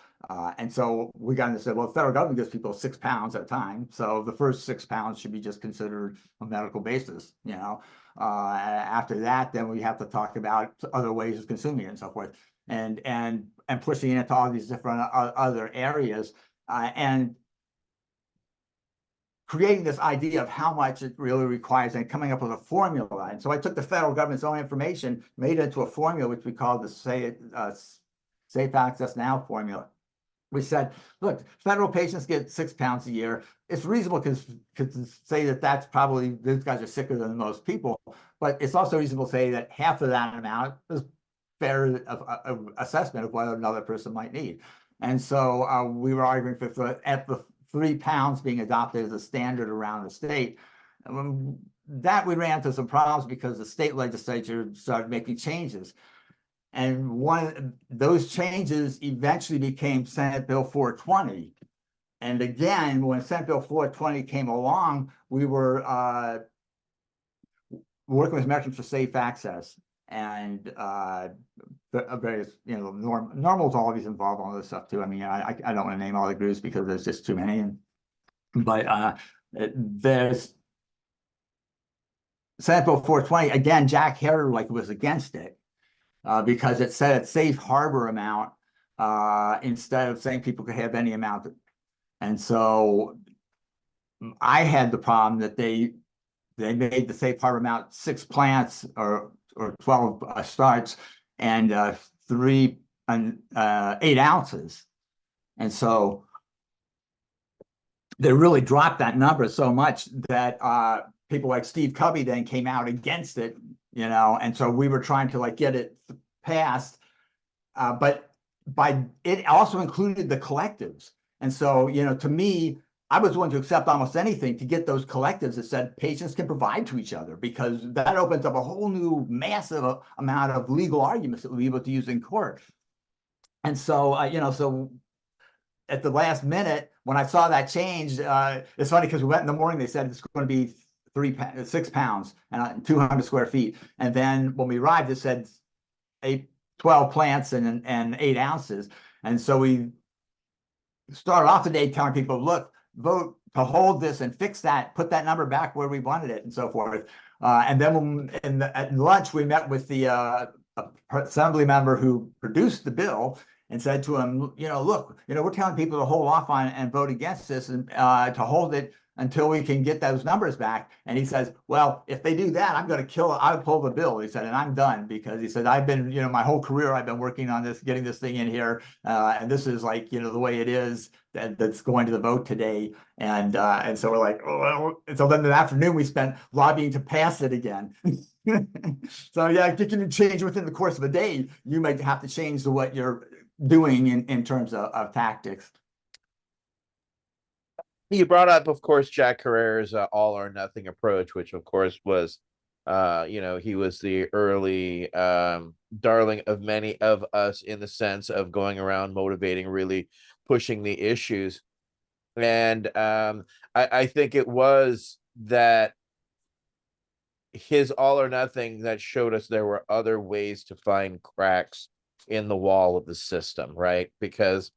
And so we got into say, well, the federal government gives people 6 pounds at a time. So the first 6 pounds should be just considered a medical basis, you know. After that, then we have to talk about other ways of consuming it and so forth, and pushing it into all these different other areas, and creating this idea of how much it really requires and coming up with a formula. And so I took the federal government's own information, made it into a formula, which we call the Safe Access Now formula. We said, look, federal patients get 6 pounds a year. It's reasonable to say that that's probably, these guys are sicker than most people, but it's also reasonable to say that half of that amount is fair assessment of what another person might need. And so we were arguing for at the 3 pounds being adopted as a standard around the state. That we ran into some problems because the state legislature started making changes. And one of those changes eventually became Senate Bill 420. And again, when Senate Bill 420 came along, we were working with Americans for Safe Access and various, you know, NORML's always involved in all this stuff too. I mean, I don't want to name all the groups because there's just too many. But there's Senate Bill 420, again, Jack Herter was against it because it said a safe harbor amount instead of saying people could have any amount. And so I had the problem that they made the safe harbor amount 6 plants or 12 starts and 8 ounces. And so they really dropped that number so much that people like Steve Covey then came out against it, you know, and so we were trying to get it passed, but it also included the collectives. And so, you know, to me, I was willing to accept almost anything to get those collectives that said patients can provide to each other, because that opens up a whole new massive amount of legal arguments that we'll be able to use in court. And so, you know, so at the last minute, when I saw that change, it's funny because we went in the morning, they said it's going to be 6 pounds and 200 square feet. And then when we arrived, it said 12 plants and 8 ounces. And so we started off the day telling people, look, vote to hold this and fix that, put that number back where we wanted it and so forth. And then at lunch, we met with the assembly member who produced the bill and said to him, you know, look, you know, we're telling people to hold off on and vote against this and to hold it until we can get those numbers back. And he says, well, if they do that, I'm going to I'll pull the bill. He said, and I'm done, because he said, I've been, you know, my whole career, I've been working on this, getting this thing in here. And this is you know, the way it is that's going to the vote today. And so we're like, oh, well. And so then in the afternoon, we spent lobbying to pass it again. So yeah, if you can change within the course of a day, you might have to change what you're doing in terms of tactics. You brought up, of course, Jack Herrera's all or nothing approach, which of course was, you know, he was the early darling of many of us in the sense of going around motivating, really pushing the issues. And I think it was that his all or nothing that showed us there were other ways to find cracks in the wall of the system, right? Because,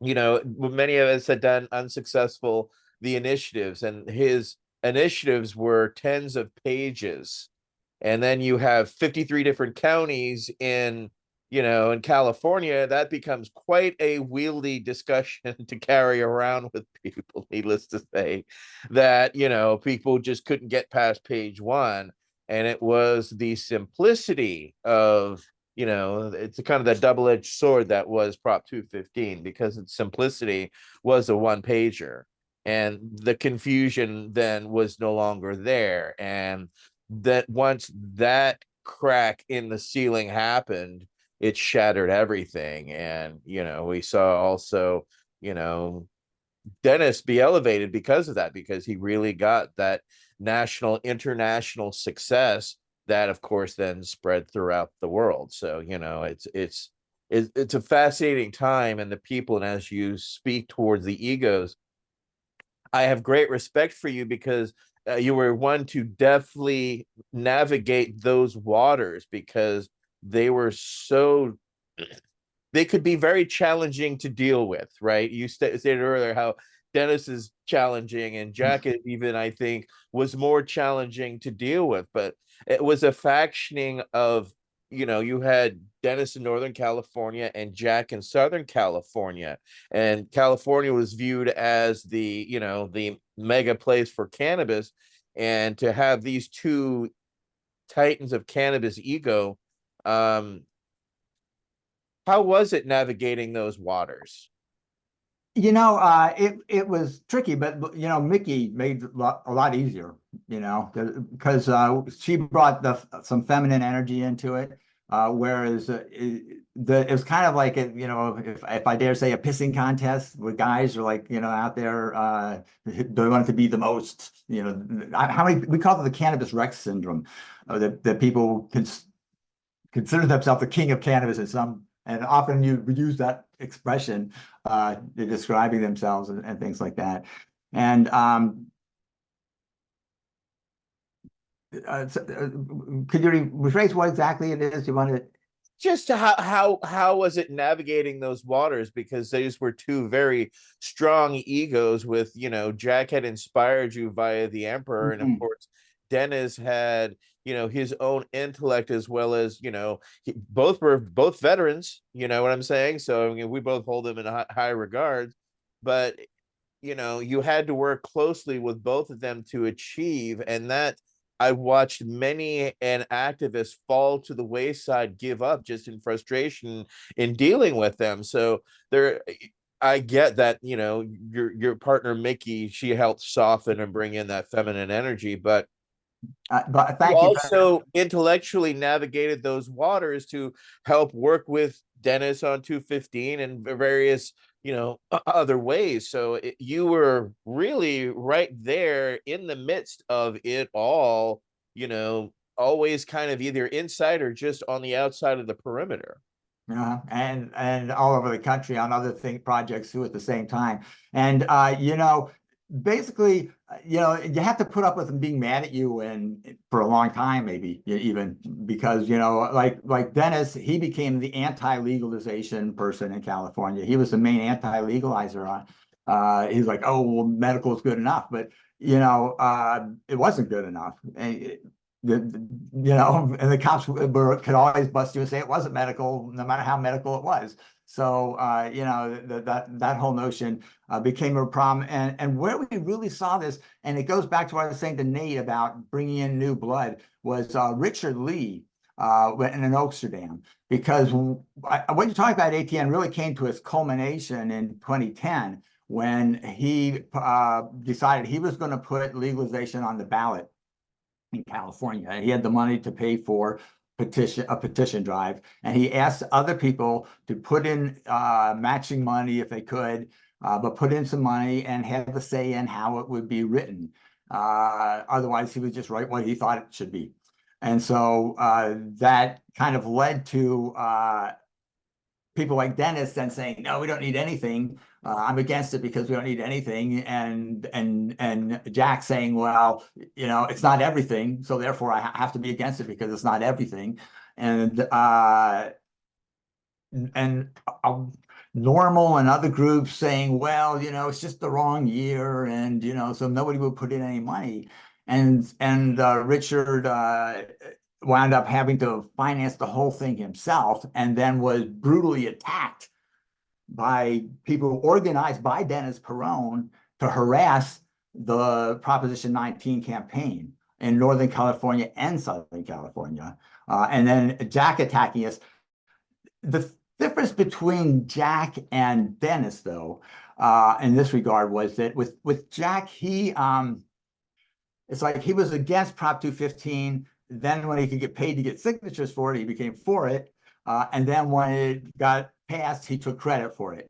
you know, many of us had done unsuccessful the initiatives, and his initiatives were tens of pages. And then you have 53 different counties in, you know, in California. That becomes quite a wieldy discussion to carry around with people, needless to say, that, you know, people just couldn't get past page 1. And it was the simplicity of, you know, it's kind of that double-edged sword that was Prop 215, because its simplicity was a one-pager, and the confusion then was no longer there. And that once that crack in the ceiling happened, it shattered everything. And, you know, we saw also, Dennis be elevated because of that, because he really got that national, international success that, of course, then spread throughout the world. So, it's a fascinating time, and the people, and as you speak towards the egos, I have great respect for you because you were one to definitely navigate those waters, because they were so they could be very challenging to deal with, right? You stated earlier how Dennis is challenging, and Jack even, I think, was more challenging to deal with. But it was a factioning of, you had Dennis in Northern California and Jack in Southern California. And California was viewed as the mega place for cannabis. And to have these two titans of cannabis ego, how was it navigating those waters? It was tricky, but Mickey made it a lot easier, because she brought some feminine energy into it, whereas it was kind of like if I dare say, a pissing contest where guys are like out there, they want to be the most, how many, we call it the cannabis Rex syndrome, that people consider themselves the king of cannabis and often you use that expression describing themselves and things like that. And could you rephrase what exactly it is you wanted? Just how was it navigating those waters? Because these were two very strong egos. With Jack had inspired you via the Emperor, and of course Dennis had his own intellect, as well as both were veterans. You know what I'm saying? So I mean, we both hold them in high regards, but you had to work closely with both of them to achieve. And that, I've watched many an activist fall to the wayside, give up just in frustration in dealing with them. So there, I get that, your partner Mickey, she helped soften and bring in that feminine energy, but But you thank you. also intellectually navigated those waters to help work with Dennis on 215 and various other ways. So you were really right there in the midst of it all, always kind of either inside or just on the outside of the perimeter. And all over the country on other projects too at the same time. And basically, you have to put up with them being mad at you and for a long time, maybe even because like Dennis, he became the anti-legalization person in California. He was the main anti-legalizer on. He's like, oh well, medical is good enough, but it wasn't good enough. And and the cops could always bust you and say it wasn't medical, no matter how medical it was. So, that whole notion became a problem. And where we really saw this, and it goes back to what I was saying to Nate about bringing in new blood, was Richard Lee in Amsterdam. Because what you're talking about, ATN, really came to its culmination in 2010 when he decided he was going to put legalization on the ballot in California. And he had the money to pay for a petition drive, and he asked other people to put in matching money if they could, but put in some money and have a say in how it would be written. Otherwise, he would just write what he thought it should be. And so that kind of led to people like Dennis then saying, no, we don't need anything. I'm against it because we don't need anything. And Jack saying, well, it's not everything, so therefore I have to be against it because it's not everything. And Normal and other groups saying, well, it's just the wrong year, and so nobody would put in any money. And Richard wound up having to finance the whole thing himself, and then was brutally attacked by people organized by Dennis Perone to harass the Proposition 19 campaign in Northern California and Southern California. And then Jack attacking us. The difference between Jack and Dennis, though, in this regard, was that with Jack, it's like he was against Prop 215. Then when he could get paid to get signatures for it, he became for it. And then when it got passed, he took credit for it.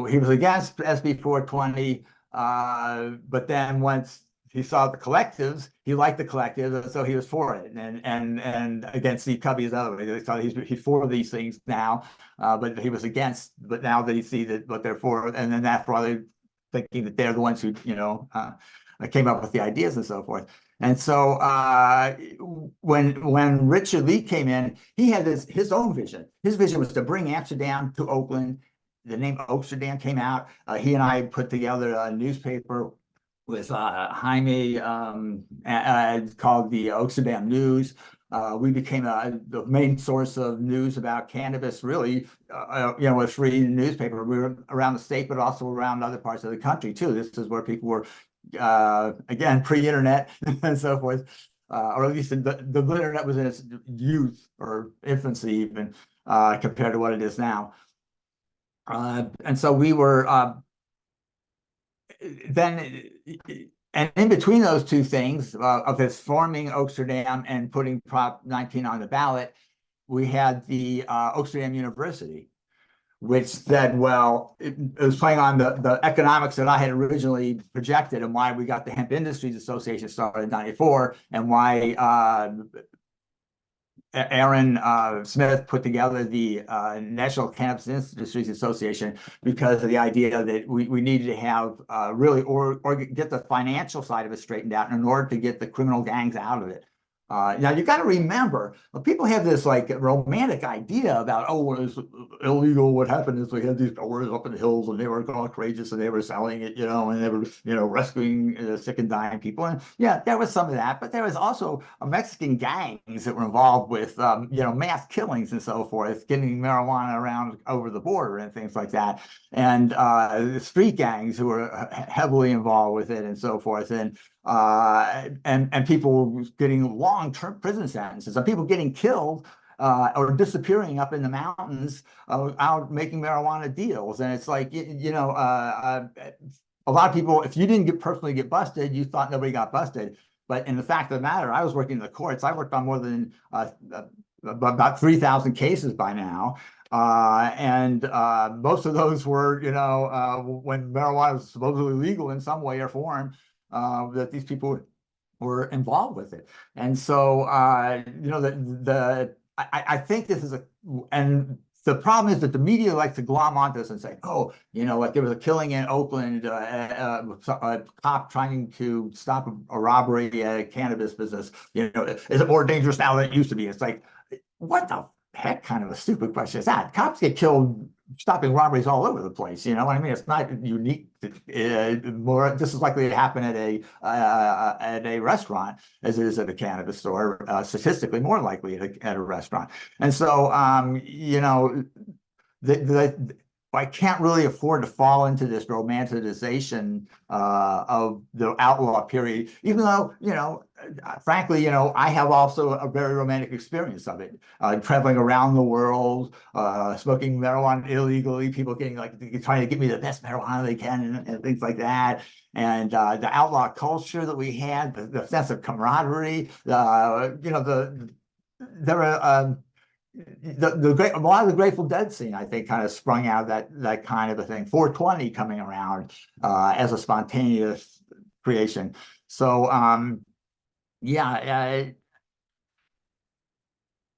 he was against SB 420, but then once he saw the collectives, he liked the collectives, and so he was for it. And against Steve Covey is another way. So he's for these things now, but he was against. But now that he sees that what they're for, and then that's why they're thinking that they're the ones who came up with the ideas and so forth. And so when Richard Lee came in, he had his own vision. His vision was to bring Amsterdam to Oakland. The name Oaksterdam came out. He and I put together a newspaper with Jaime called the Oaksterdam News. We became the main source of news about cannabis, really, a free newspaper. We were around the state, but also around other parts of the country, too. This is where people were, again, pre-internet and so forth, or at least the internet was in its youth or infancy even, compared to what it is now. And so we were then, and in between those two things, of his forming Oaksterdam and putting Prop 19 on the ballot, we had the Oaksterdam University, which said, well, it was playing on the economics that I had originally projected and why we got the Hemp Industries Association started in '94 and why Aaron Smith put together the National Cannabis Industries Association because of the idea that we needed to have really or get the financial side of it straightened out in order to get the criminal gangs out of it. Now you got to remember, people have this like romantic idea about, oh, it was illegal. What happened is we had these growers up in the hills and they were going courageous and they were selling it, and they were, rescuing sick and dying people. And yeah, there was some of that, but there was also Mexican gangs that were involved with, mass killings and so forth, getting marijuana around over the border and things like that. And street gangs who were heavily involved with it and so forth. And people getting long-term prison sentences and people getting killed or disappearing up in the mountains out making marijuana deals. And it's like, a lot of people, if you didn't personally get busted, you thought nobody got busted. But in the fact of the matter, I was working in the courts. I worked on more than about 3,000 cases by now. And most of those were, when marijuana was supposedly legal in some way or form, that these people were involved with it. And so, I think this is and the problem is that the media likes to glom onto this and say, oh, like there was a killing in Oakland, a cop trying to stop a robbery at a cannabis business. Is it more dangerous now than it used to be? It's like, what the heck kind of a stupid question is that? Cops get killed stopping robberies all over the place. You know what I mean? It's not unique. This is likely to happen at a restaurant as it is at a cannabis store. Statistically, more likely at a restaurant. And so, I can't really afford to fall into this romanticization of the outlaw period, even though, frankly, I have also a very romantic experience of it. Traveling around the world, smoking marijuana illegally, people getting trying to get me the best marijuana they can and things like that. And the outlaw culture that we had, the sense of camaraderie, a lot of the Grateful Dead scene, I think, kind of sprung out of that kind of a thing. 420 coming around as a spontaneous creation. So,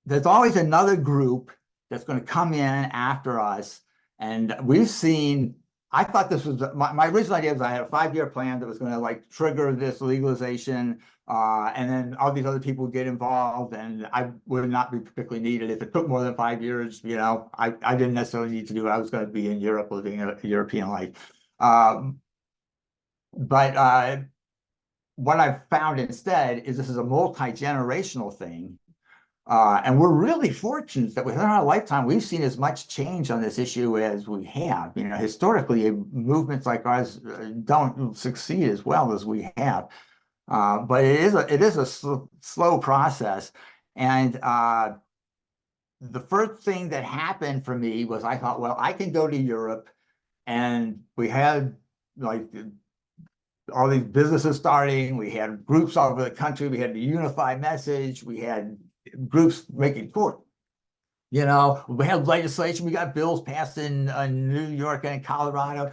there's always another group that's going to come in after us. And we've seen, I thought this was, my original idea was I had a 5-year plan that was going to trigger this legalization. And then all these other people would get involved and I would not be particularly needed. If it took more than 5 years, I didn't necessarily need to do it. I was going to be in Europe living a European life. But what I've found instead is this is a multi-generational thing. And we're really fortunate that within our lifetime, we've seen as much change on this issue as we have. Historically, movements like ours don't succeed as well as we have. But it is a slow process. And the first thing that happened for me was I thought, well, I can go to Europe, and we had all these businesses starting. We had groups all over the country. We had the unified message. We had groups making tours. You know, we had legislation. We got bills passed in New York and Colorado.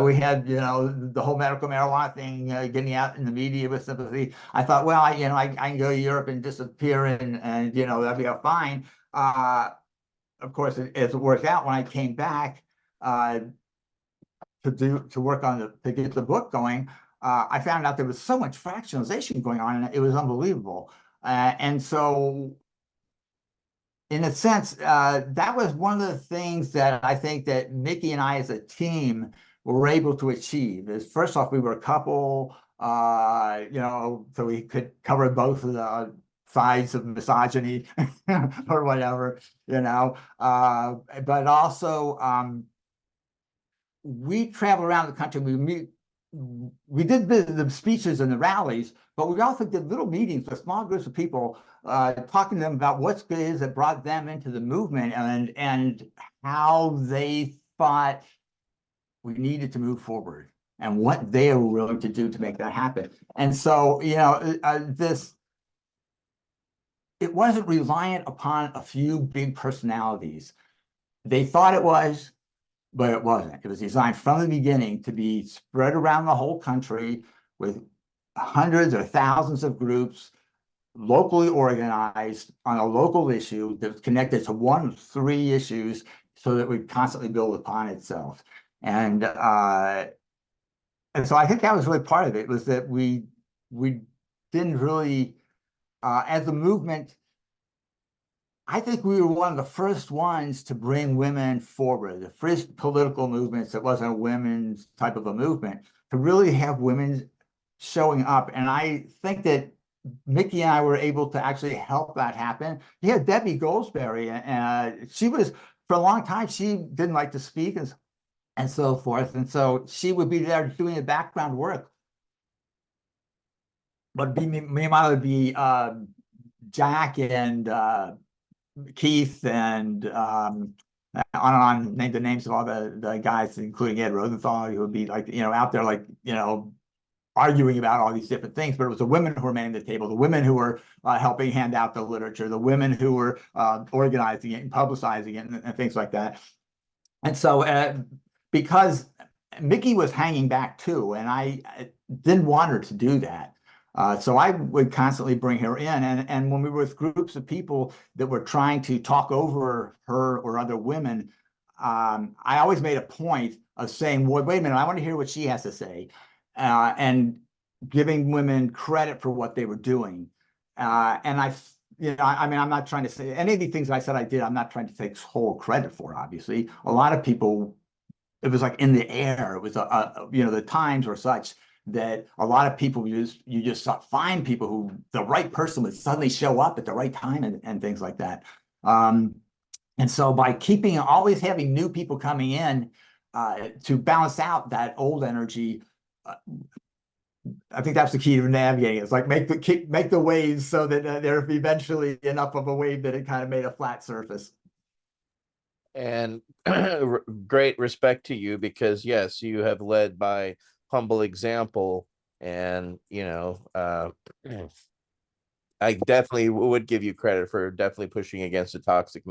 We had, you know, the whole medical marijuana thing getting out in the media with sympathy. I thought, well, you know, I can go to Europe and disappear and you know, that'd be fine. Of course, as it worked out, when I came back to work on to get the book going, I found out there was so much fractionalization going on, and it was unbelievable. And so in a sense, that was one of the things that I think that Mickey and I as a team were able to achieve. Is first off, we were a couple, you know, so we could cover both of the sides of misogyny or whatever, you know. But also, we travel around the country. We did the speeches and the rallies, but we also did little meetings with small groups of people, talking to them about what it is that brought them into the movement and how they thought we needed to move forward and what they were willing to do to make that happen. And so, you know, it wasn't reliant upon a few big personalities. They thought it was, but it wasn't. It was designed from the beginning to be spread around the whole country with hundreds or thousands of groups, locally organized on a local issue that's connected to one of three issues so that we constantly build upon itself. And so I think that was really part of it, was that we didn't really, as a movement, I think we were one of the first ones to bring women forward, the first political movements that wasn't a women's type of a movement, to really have women showing up. And I think that Mickey and I were able to actually help that happen. You had Debbie Goldsberry, and she was, for a long time, she didn't like to speak and so forth. And so she would be there doing the background work. But meanwhile, it would be Jack and Keith and on and on, name the names of all the guys, including Ed Rosenthal, who would be like, you know, out there, like, you know, arguing about all these different things. But it was the women who were manning the table, the women who were helping hand out the literature, the women who were organizing it and publicizing it and things like that. And so because Mickey was hanging back too, and I didn't want her to do that. So I would constantly bring her in. And when we were with groups of people that were trying to talk over her or other women, I always made a point of saying, well, wait a minute, I want to hear what she has to say. And giving women credit for what they were doing. And you know, I mean, I'm not trying to say any of the things I said I did, I'm not trying to take whole credit for, obviously. A lot of people, it was like in the air. It was, you know, the times were such that a lot of people, you just find people who the right person would suddenly show up at the right time and things like that. And so by always having new people coming in to balance out that old energy, I think that's the key to navigating. It's like make the waves so that there's eventually enough of a wave that it kind of made a flat surface. And great respect to you, because yes, you have led by humble example. And you know, I definitely would give you credit for definitely pushing against the toxic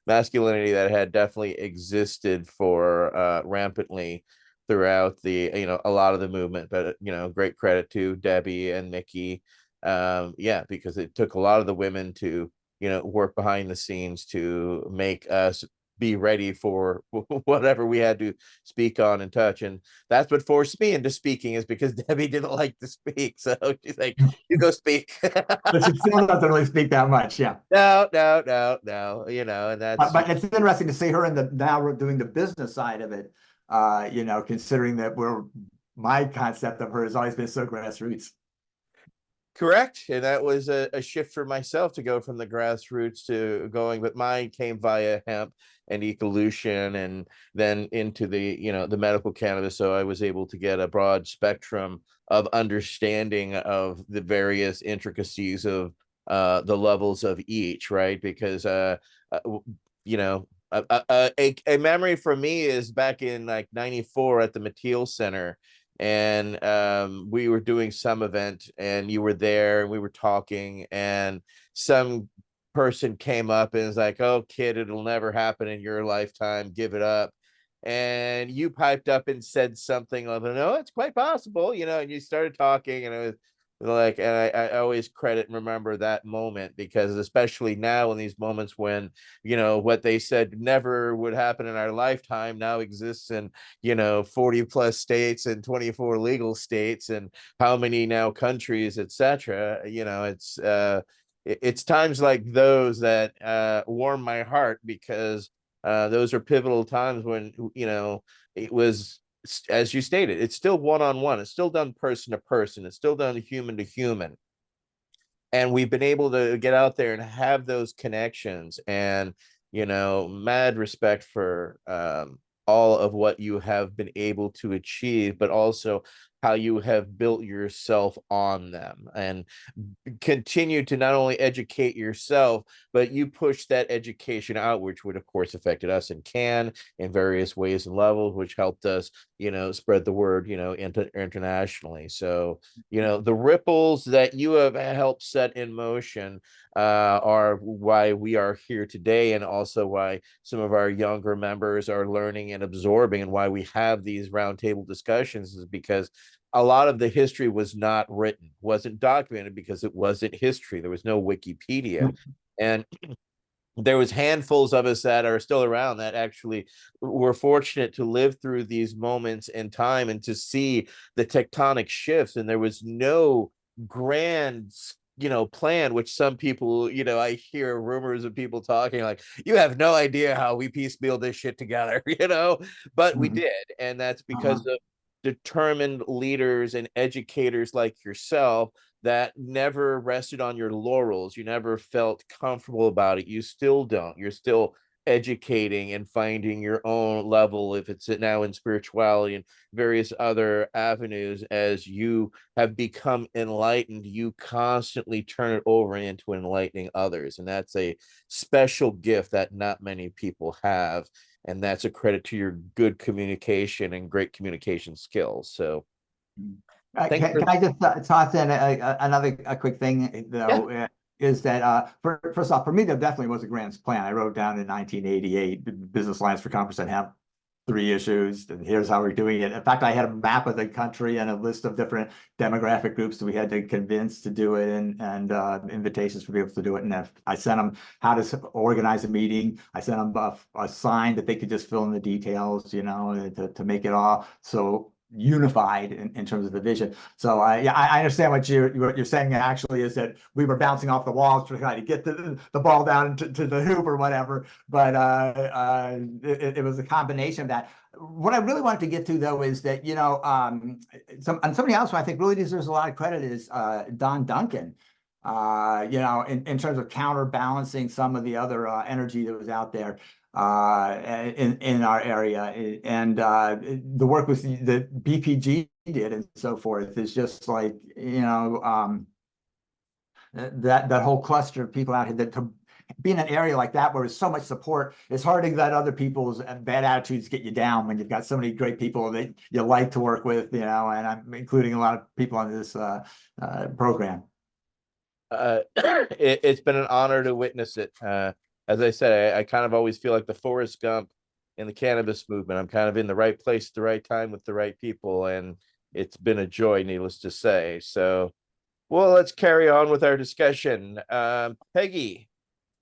masculinity that had definitely existed for rampantly throughout the, you know, a lot of the movement. But you know, great credit to Debbie and Mickey. Yeah, because it took a lot of the women to, you know, work behind the scenes to make us be ready for whatever we had to speak on and touch. And that's what forced me into speaking, is because Debbie didn't like to speak. So she's like, you go speak. But she still doesn't really speak that much, yeah. No, you know, and that's, but it's interesting to see her now we're doing the business side of it, you know, considering that my concept of her has always been so grassroots. correct. And that was a shift for myself to go from the grassroots to going, but mine came via hemp and ecolution, and then into the, you know, the medical cannabis. So I was able to get a broad spectrum of understanding of the various intricacies of the levels of each, right? Because you know, a memory for me is back in like 94 at the Mateel Center, and we were doing some event and you were there and we were talking, and some person came up and was like, "Oh, kid, it'll never happen in your lifetime. Give it up." And you piped up and said something like, "No, it's quite possible," and you started talking, and it was like, and I always credit and remember that moment, because especially now in these moments when, what they said never would happen in our lifetime now exists in, 40 plus states and 24 legal states and how many now countries, etc. It's times like those that warm my heart, because those are pivotal times when, it was, as you stated, it's still one-on-one, it's still done person to person, it's still done human to human, and we've been able to get out there and have those connections. And mad respect for all of what you have been able to achieve, but also how you have built yourself on them and continue to not only educate yourself, but you push that education out, which would of course affected us in various ways and levels, which helped us, spread the word, internationally. So, the ripples that you have helped set in motion are why we are here today, and also why some of our younger members are learning and absorbing, and why we have these roundtable discussions, is because a lot of the history was not written, wasn't documented, because it wasn't history. There was no Wikipedia. And there was handfuls of us that are still around that actually were fortunate to live through these moments in time and to see the tectonic shifts. And there was no grand plan, which some people, I hear rumors of people talking like, you have no idea how we piecemeal this shit together, but we did. And that's because of determined leaders and educators like yourself that never rested on your laurels. You never felt comfortable about it. You still don't. You're still educating and finding your own level, if it's now in spirituality and various other avenues. As you have become enlightened, you constantly turn it over into enlightening others. And that's a special gift that not many people have. And that's a credit to your good communication and great communication skills. So can I just toss in another quick thing, though? Yeah. Is that first off, for me, there definitely was a grand plan. I wrote down in 1988 Business Lines for Commerce and Hemp, 3 issues, and here's how we're doing it. In fact, I had a map of the country and a list of different demographic groups that we had to convince to do it, and invitations for people to do it. And I sent them how to organize a meeting. I sent them a sign that they could just fill in the details, to make it all so unified in terms of the vision. So I understand what you're saying. Actually, is that we were bouncing off the walls to try to get the ball down to the hoop or whatever. But it was a combination of that. What I really wanted to get to, though, is that somebody else who I think really deserves a lot of credit is Don Duncan. In terms of counterbalancing some of the other energy that was out there in our area, and the work with the BPG did and so forth is just like, that whole cluster of people out here, that to be in an area like that where there's so much support, it's hard to let other people's bad attitudes get you down when you've got so many great people that you like to work with, and I'm including a lot of people on this program. It's been an honor to witness it. As I said, I kind of always feel like the Forrest Gump in the cannabis movement. I'm kind of in the right place at the right time with the right people, and it's been a joy, needless to say. So, well, let's carry on with our discussion. Peggy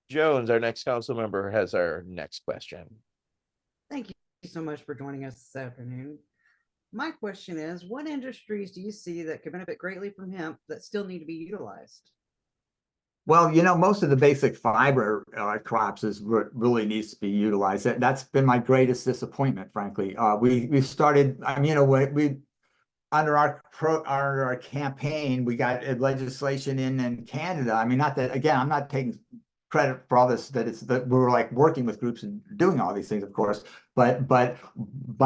Jones, our next council member, has our next question. Thank you so much for joining us this afternoon. My question is, what industries do you see that could benefit greatly from hemp that still need to be utilized? Well, most of the basic fiber crops is what really needs to be utilized. That's been my greatest disappointment, frankly. We started, we under our campaign, we got legislation in Canada. I mean, not that, again, I'm not taking credit for all this, that we were like working with groups and doing all these things, of course. But by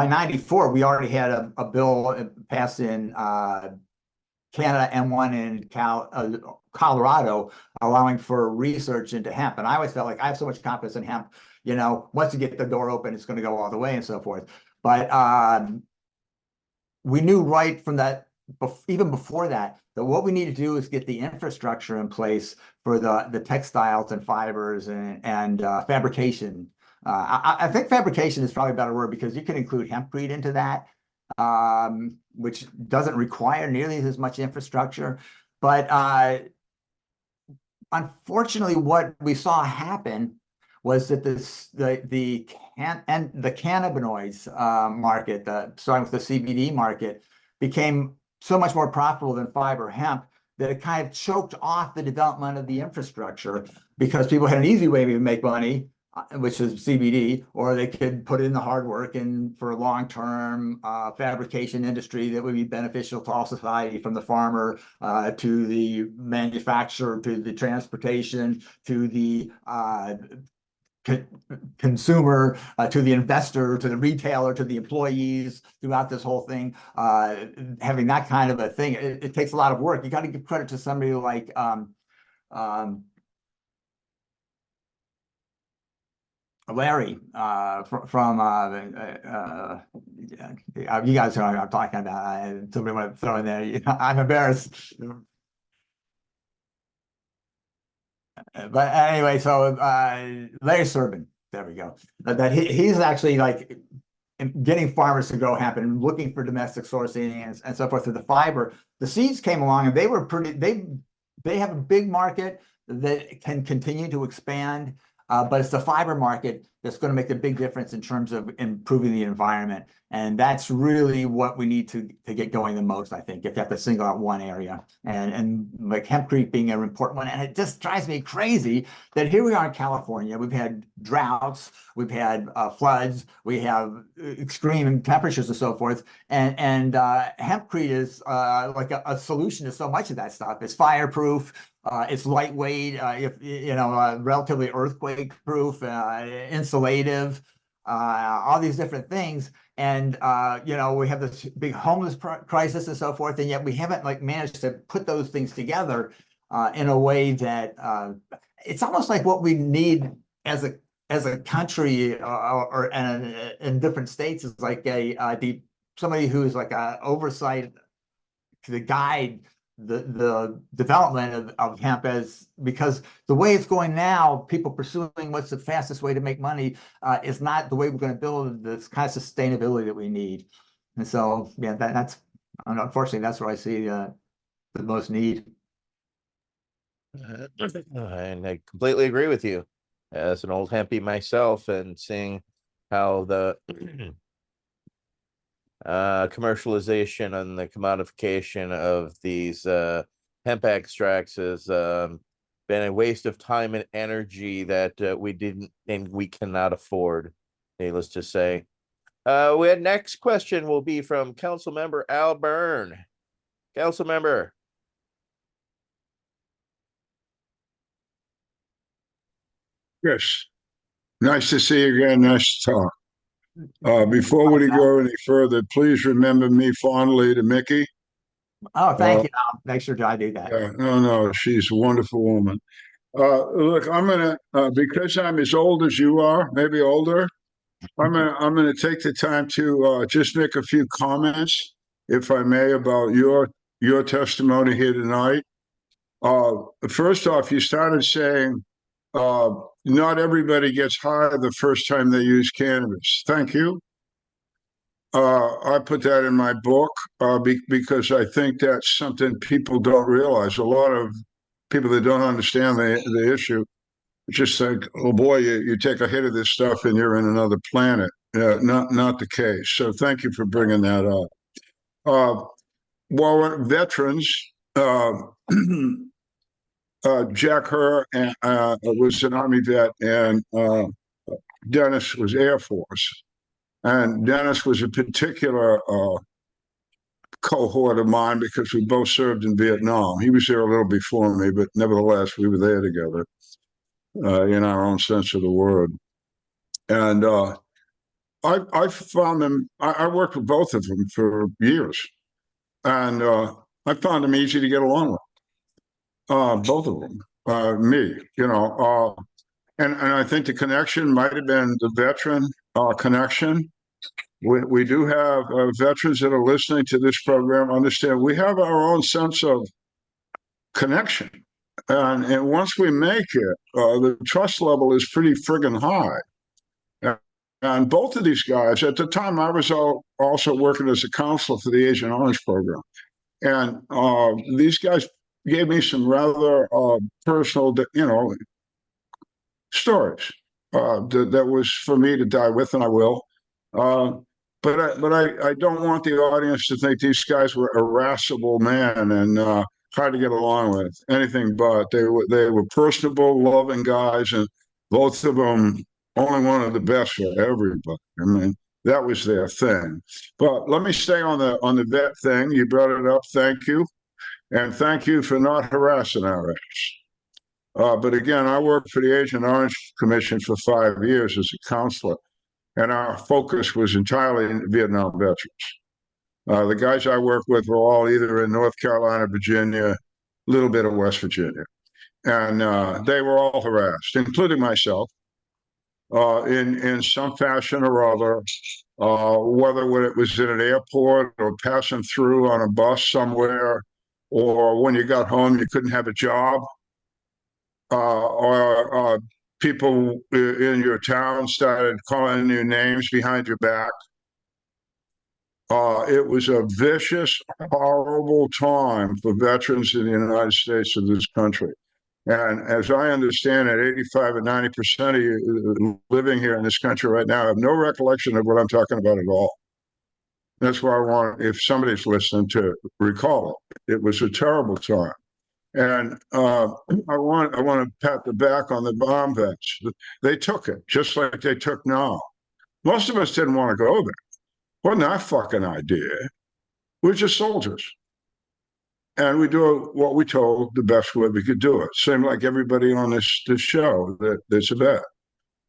'94, we already had a bill passed in Canada and one in Colorado, allowing for research into hemp. And I always felt like I have so much confidence in hemp, once you get the door open, it's going to go all the way and so forth. But we knew right from that even before that, what we need to do is get the infrastructure in place for the textiles and fibers and fabrication. I think fabrication is probably a better word because you can include hempcrete into that, which doesn't require nearly as much infrastructure. But unfortunately, what we saw happen was that the cannabinoids market, starting with the CBD market, became so much more profitable than fiber hemp that it kind of choked off the development of the infrastructure because people had an easy way to make money, which is CBD, or they could put in the hard work and for a long-term fabrication industry that would be beneficial to all society, from the farmer to the manufacturer, to the transportation, to the consumer, to the investor, to the retailer, to the employees throughout this whole thing. Having that kind of a thing, it takes a lot of work. You got to give credit to somebody like Larry from you guys know what I'm talking about. Somebody want to throw in there. I'm embarrassed. But anyway, so Larry Serban, there we go. That he's actually like getting farmers to go hemp and looking for domestic sourcing and so forth for the fiber. The seeds came along and they were they have a big market that can continue to expand. But it's the fiber market that's going to make the big difference in terms of improving the environment. And that's really what we need to get going the most, I think, if you have to single out one area. And like hempcrete being an important one. And it just drives me crazy that here we are in California. We've had droughts, we've had floods, we have extreme temperatures and so forth. And hempcrete is like a solution to so much of that stuff. It's fireproof. It's lightweight, relatively earthquake proof, insulative, all these different things. And, we have this big homeless crisis and so forth. And yet we haven't managed to put those things together in a way that it's almost like what we need as a country or in different states is like somebody who is like a oversight to guide the development of hemp, because the way it's going now, people pursuing what's the fastest way to make money is not the way we're going to build this kind of sustainability that we need. And so, yeah, that's unfortunately that's where I see the most need. And I completely agree with you. As an old hempie myself, and seeing how the commercialization and the commodification of these hemp extracts has been a waste of time and energy that we didn't and we cannot afford, needless to say. Next question will be from Council Member Al Byrne. Council Member. Chris, nice to see you again. Nice to talk. Before we go any further, please remember me fondly to Mickey. Oh, thank you. I'll make sure I do that. Yeah, no, she's a wonderful woman. Look, I'm gonna because I'm as old as you are, maybe older. I'm gonna take the time to just make a few comments, if I may, about your testimony here tonight. First off, you started saying not everybody gets high the first time they use cannabis. Thank you. I put that in my book because I think that's something people don't realize. A lot of people that don't understand the issue just think, oh boy, you take a hit of this stuff and you're in another planet. Not the case. So thank you for bringing that up. Well, veterans, Jack Herr was an Army vet, and Dennis was Air Force. And Dennis was a particular cohort of mine because we both served in Vietnam. He was there a little before me, but nevertheless, we were there together in our own sense of the word. And I found them, I worked with both of them for years. And I found them easy to get along with. Both of them, and I think the connection might have been the veteran connection, we do have veterans that are listening to this program understand we have our own sense of connection. And once we make it, the trust level is pretty friggin' high. And both of these guys, at the time, I was also working as a counselor for the Agent Orange program. And these guys gave me some rather personal, stories that was for me to die with, and I will. But I don't want the audience to think these guys were irascible men and hard to get along with. Anything but. They were personable, loving guys, and both of them only wanted the best for everybody. I mean, that was their thing. But let me stay on the vet thing. You brought it up. Thank you, and thank you for not harassing our ex. But again, I worked for the Agent Orange Commission for 5 years as a counselor, and our focus was entirely in Vietnam veterans. The guys I worked with were all either in North Carolina, Virginia, a little bit of West Virginia, and they were all harassed, including myself, in some fashion or other, whether it was in an airport or passing through on a bus somewhere, or when you got home you couldn't have a job. Or people in your town started calling you names behind your back. It was a vicious, horrible time for veterans in the United States of this country. And as I understand it, 85 and 90% of you living here in this country right now have no recollection of what I'm talking about at all. That's why I want, if somebody's listening, to recall it. It was a terrible time. And I want to pat the back on the bomb vets. They took it just like they took now. Most of us didn't want to go there. Wasn't our fucking idea. We're just soldiers, and we do what we told the best way we could do it. Same like everybody on this show that's a vet.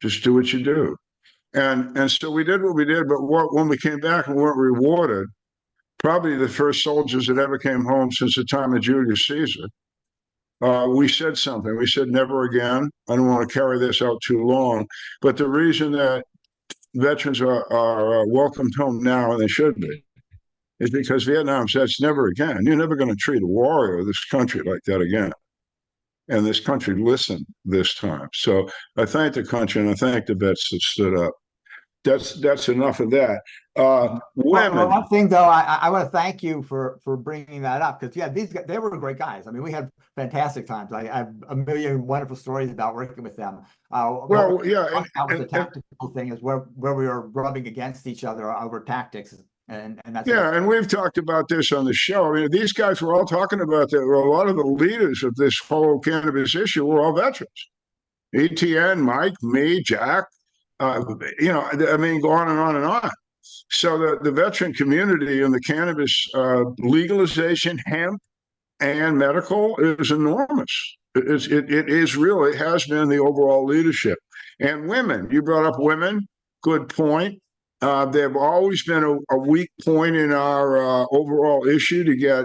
Just do what you do, and so we did what we did. But when we came back and weren't rewarded, probably the first soldiers that ever came home since the time of Julius Caesar. We said something. We said, never again. I don't want to carry this out too long. But the reason that veterans are welcomed home now, and they should be, is because Vietnam says never again. You're never going to treat a warrior of this country like that again. And this country listened this time. So I thank the country, and I thank the vets that stood up. That's enough of that. Women. Well, one thing though, I want to thank you for bringing that up, because yeah, these guys, they were great guys. I mean, we had fantastic times. I have a million wonderful stories about working with them. Well, yeah, the tactical thing is where we were rubbing against each other over tactics, and that's and we've talked about this on the show. I mean, these guys were all talking about that. Well, a lot of the leaders of this whole cannabis issue were all veterans. ETN, Mike, me, Jack. I mean, go on and on and on. So the veteran community in the cannabis legalization, hemp, and medical is enormous. It is really has been the overall leadership. And women, you brought up women, good point. They've always been a weak point in our overall issue to get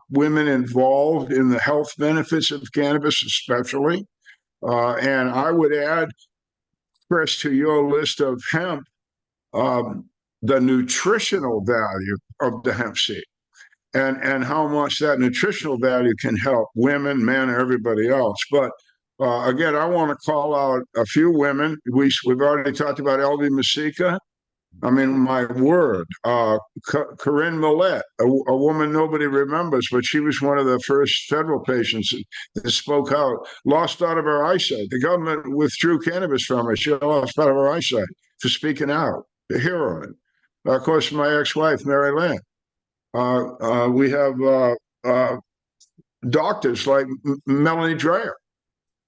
women involved in the health benefits of cannabis, especially. And I would add, Chris, to your list of hemp, the nutritional value of the hemp seed, and how much that nutritional value can help women, men, everybody else. But again, I want to call out a few women. We've already talked about Elvie Masika. I mean, my word, Corinne Millette, a woman nobody remembers, but she was one of the first federal patients that spoke out, lost part of her eyesight. The government withdrew cannabis from her. She lost part of her eyesight for speaking out, the heroine. Of course, my ex-wife, Mary Lynn. We have doctors like Melanie Dreyer,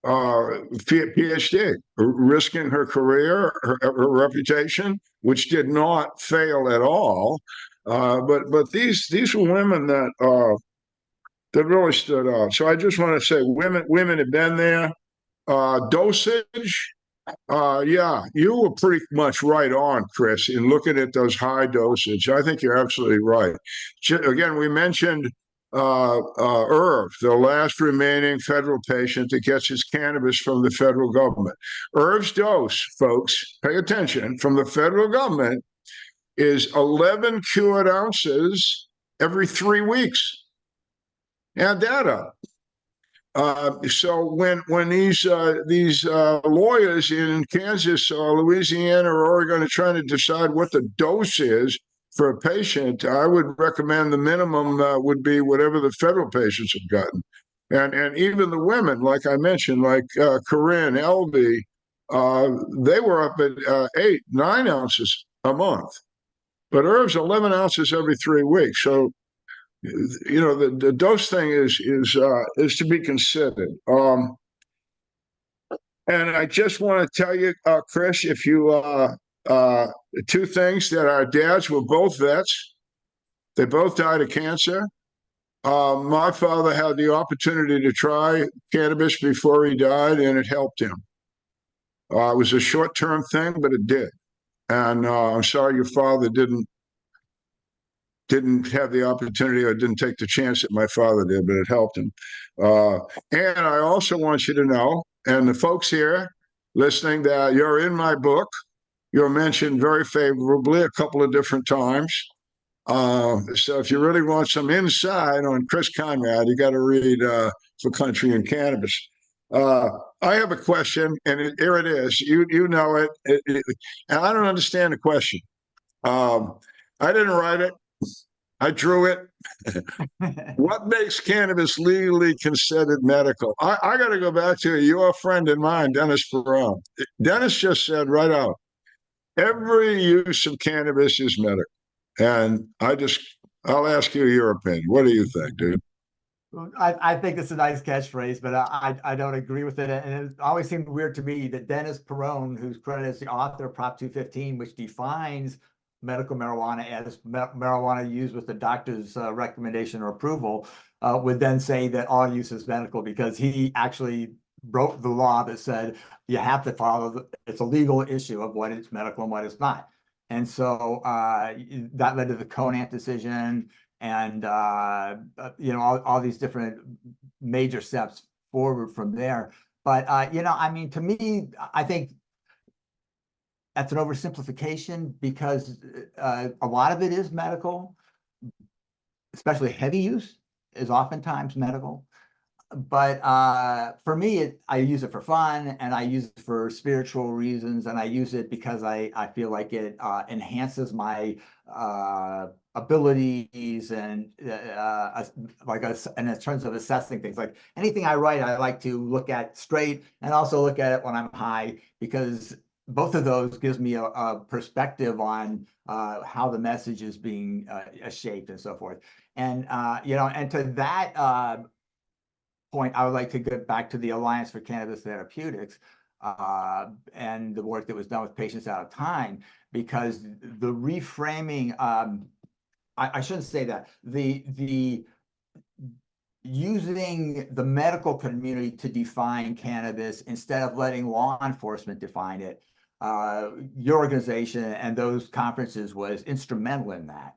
PhD, risking her career, her reputation, which did not fail at all. But these were women that really stood out. So I just want to say, women have been there. Dosage. Yeah, you were pretty much right on, Chris, in looking at those high dosage. I think you're absolutely right. Again, we mentioned Irv, the last remaining federal patient that gets his cannabis from the federal government. Irv's dose, folks, pay attention, from the federal government is 11 cured ounces every 3 weeks. And data. So when these lawyers in Kansas or Louisiana or Oregon are trying to decide what the dose is for a patient, I would recommend the minimum would be whatever the federal patients have gotten. And even the women, like I mentioned, like Corinne, Elby, they were up at 8, 9 ounces a month. But Irv's 11 ounces every 3 weeks. So the dose thing is to be considered. And I just want to tell you, Chris, if you two things, that our dads were both vets. They both died of cancer. My father had the opportunity to try cannabis before he died, and it helped him. It was a short-term thing, but it did. And I'm sorry your father didn't have the opportunity or didn't take the chance that my father did, but it helped him. And I also want you to know, and the folks here listening, that you're in my book. You're mentioned very favorably a couple of different times. So if you really want some insight on Chris Conrad, you got to read For Country and Cannabis. I have a question, and here it is. You know it, and I don't understand the question. I didn't write it. I drew it. What makes cannabis legally considered medical? I got to go back to your friend and mine, Dennis Brown. Dennis just said right out, every use of cannabis is medical. And I'll ask you your opinion. What do you think, dude? I think it's a nice catchphrase, but I don't agree with it. And it always seemed weird to me that Dennis Perone, who's credited as the author of Prop 215, which defines medical marijuana as marijuana used with the doctor's recommendation or approval, would then say that all use is medical, because he actually wrote the law that said you have to follow, it's a legal issue of what is medical and what is not. And so that led to the Conant decision, and all these different major steps forward from there. But I mean, to me, I think that's an oversimplification, because a lot of it is medical, especially heavy use is oftentimes medical. But for me, I use it for fun, and I use it for spiritual reasons, and I use it because I feel like it enhances my abilities, and and in terms of assessing things, like anything I write, I like to look at straight and also look at it when I'm high, because both of those gives me a perspective on how the message is being shaped and so forth. And and to that point, I would like to get back to the Alliance for Cannabis Therapeutics and the work that was done with Patients Out of Time, because the reframing, I shouldn't say that, the using the medical community to define cannabis instead of letting law enforcement define it, your organization and those conferences was instrumental in that,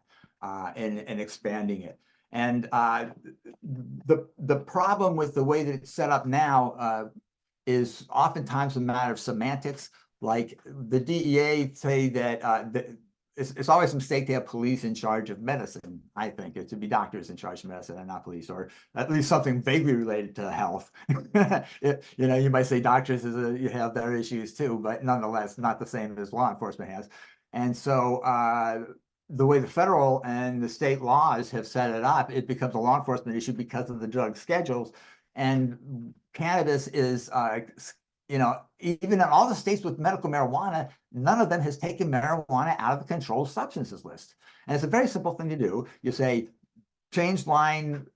in expanding it. And the problem with the way that it's set up now is oftentimes a matter of semantics. Like the DEA say that it's always a mistake to have police in charge of medicine. I think it should be doctors in charge of medicine and not police, or at least something vaguely related to health. You might say doctors you have their issues too, but nonetheless, not the same as law enforcement has. And so the way the federal and the state laws have set it up, it becomes a law enforcement issue because of the drug schedules. And cannabis is, even in all the states with medical marijuana, none of them has taken marijuana out of the controlled substances list. And it's a very simple thing to do. You say, change line,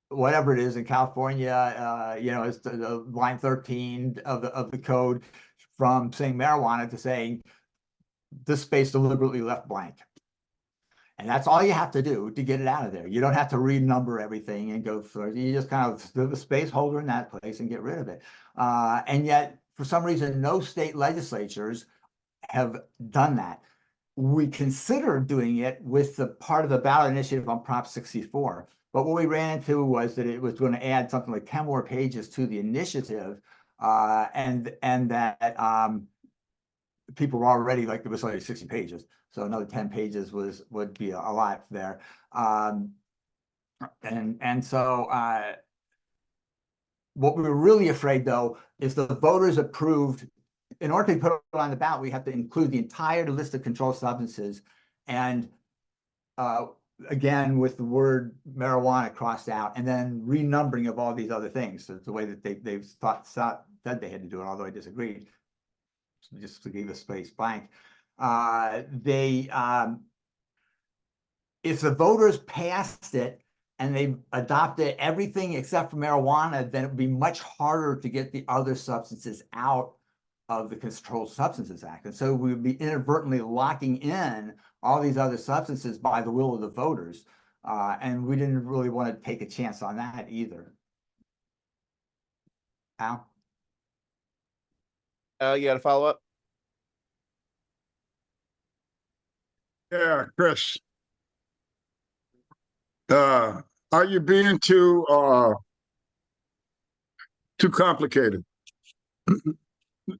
whatever it is in California, it's the line 13 of the code, from saying marijuana to saying this space deliberately left blank. And that's all you have to do to get it out of there. You don't have to renumber everything and go through. You just kind of put the space holder in that place and get rid of it. And yet, for some reason, no state legislatures have done that. We considered doing it with the part of the ballot initiative on Prop 64. But what we ran into was that it was going to add something like 10 more pages to the initiative, and that people were already, like, it was only 60 pages. So another 10 pages would be a lot there. And so what we were really afraid, though, is the voters approved. In order to put it on the ballot, we have to include the entire list of controlled substances, and again with the word marijuana crossed out, and then renumbering of all these other things. So it's the way that they said they had to do it, although I disagreed. Just to leave a space blank. If the voters passed it and they adopted everything except for marijuana, then it would be much harder to get the other substances out of the Controlled Substances Act. And so we would be inadvertently locking in all these other substances by the will of the voters. And we didn't really want to take a chance on that either. Al? You got a follow up? Yeah, Chris. Are you being too complicated?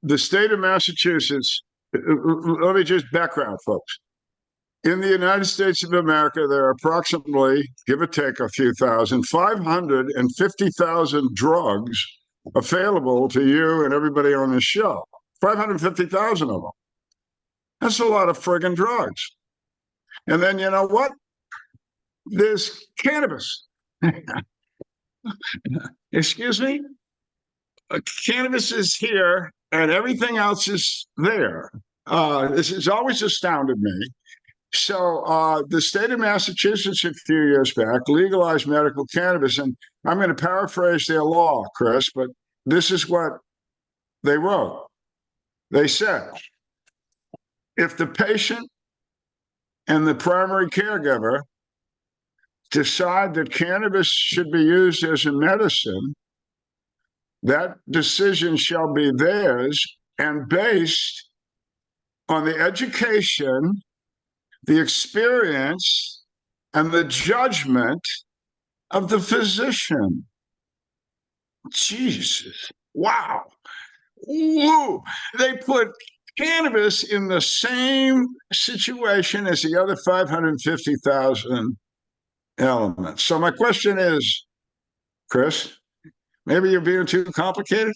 The state of Massachusetts, let me just background, folks. In the United States of America, there are approximately, give or take a few thousand, 550,000 drugs available to you and everybody on this show. 550,000 of them. That's a lot of friggin' drugs. And then you know what? There's cannabis. Excuse me? Cannabis is here and everything else is there. This has always astounded me. So the state of Massachusetts a few years back legalized medical cannabis, and I'm going to paraphrase their law, Chris, but this is what they wrote. They said, if the patient and the primary caregiver decide that cannabis should be used as a medicine, that decision shall be theirs and based on the education, the experience, and the judgment of the physician. Jesus. Wow. Woo. They put cannabis in the same situation as the other 550,000 elements. So my question is, Chris, maybe you're being too complicated?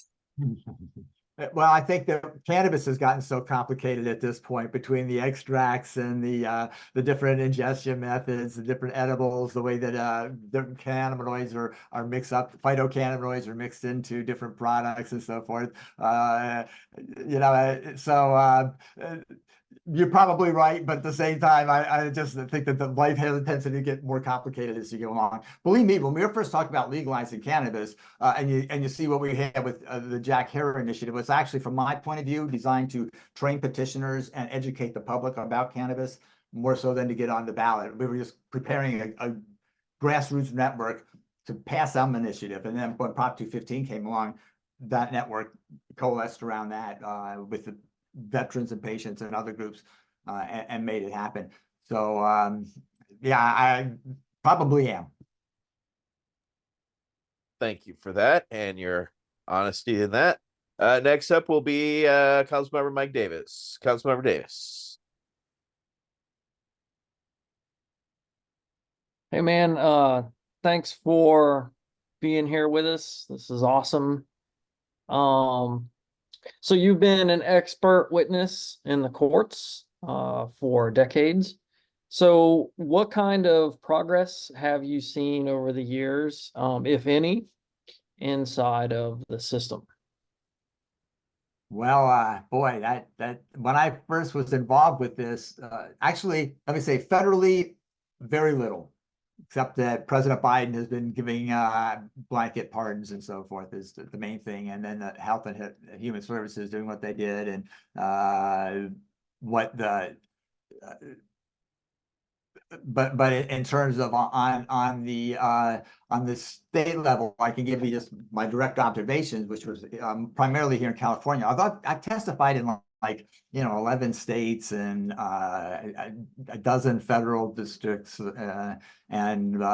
Well, I think that cannabis has gotten so complicated at this point between the extracts and the different ingestion methods, the different edibles, the way that different cannabinoids are mixed up, phytocannabinoids are mixed into different products and so forth. You're probably right, but at the same time, I just think that the life has a tendency to get more complicated as you go along. Believe me, when we were first talking about legalizing cannabis, and you see what we had with the Jack Herer initiative, was actually, from my point of view, designed to train petitioners and educate the public about cannabis more so than to get on the ballot. We were just preparing a grassroots network to pass some initiative, and then when Prop 215 came along, that network coalesced around that with the veterans and patients and other groups and made it happen. So yeah, I probably am. Thank you for that and your honesty in that. Next up will be Councilmember Mike Davis. Councilmember Davis. Hey man, thanks for being here with us. This is awesome. So you've been an expert witness in the courts for decades. So what kind of progress have you seen over the years, if any, inside of the system? Well, boy, that when I first was involved with this, actually, let me say federally, very little, except that President Biden has been giving blanket pardons and so forth is the main thing, and then the Health and Human Services doing what they did, and what the but in terms of on the state level, I can give you just my direct observations, which was primarily here in California. I testified in like 11 states and a dozen federal districts and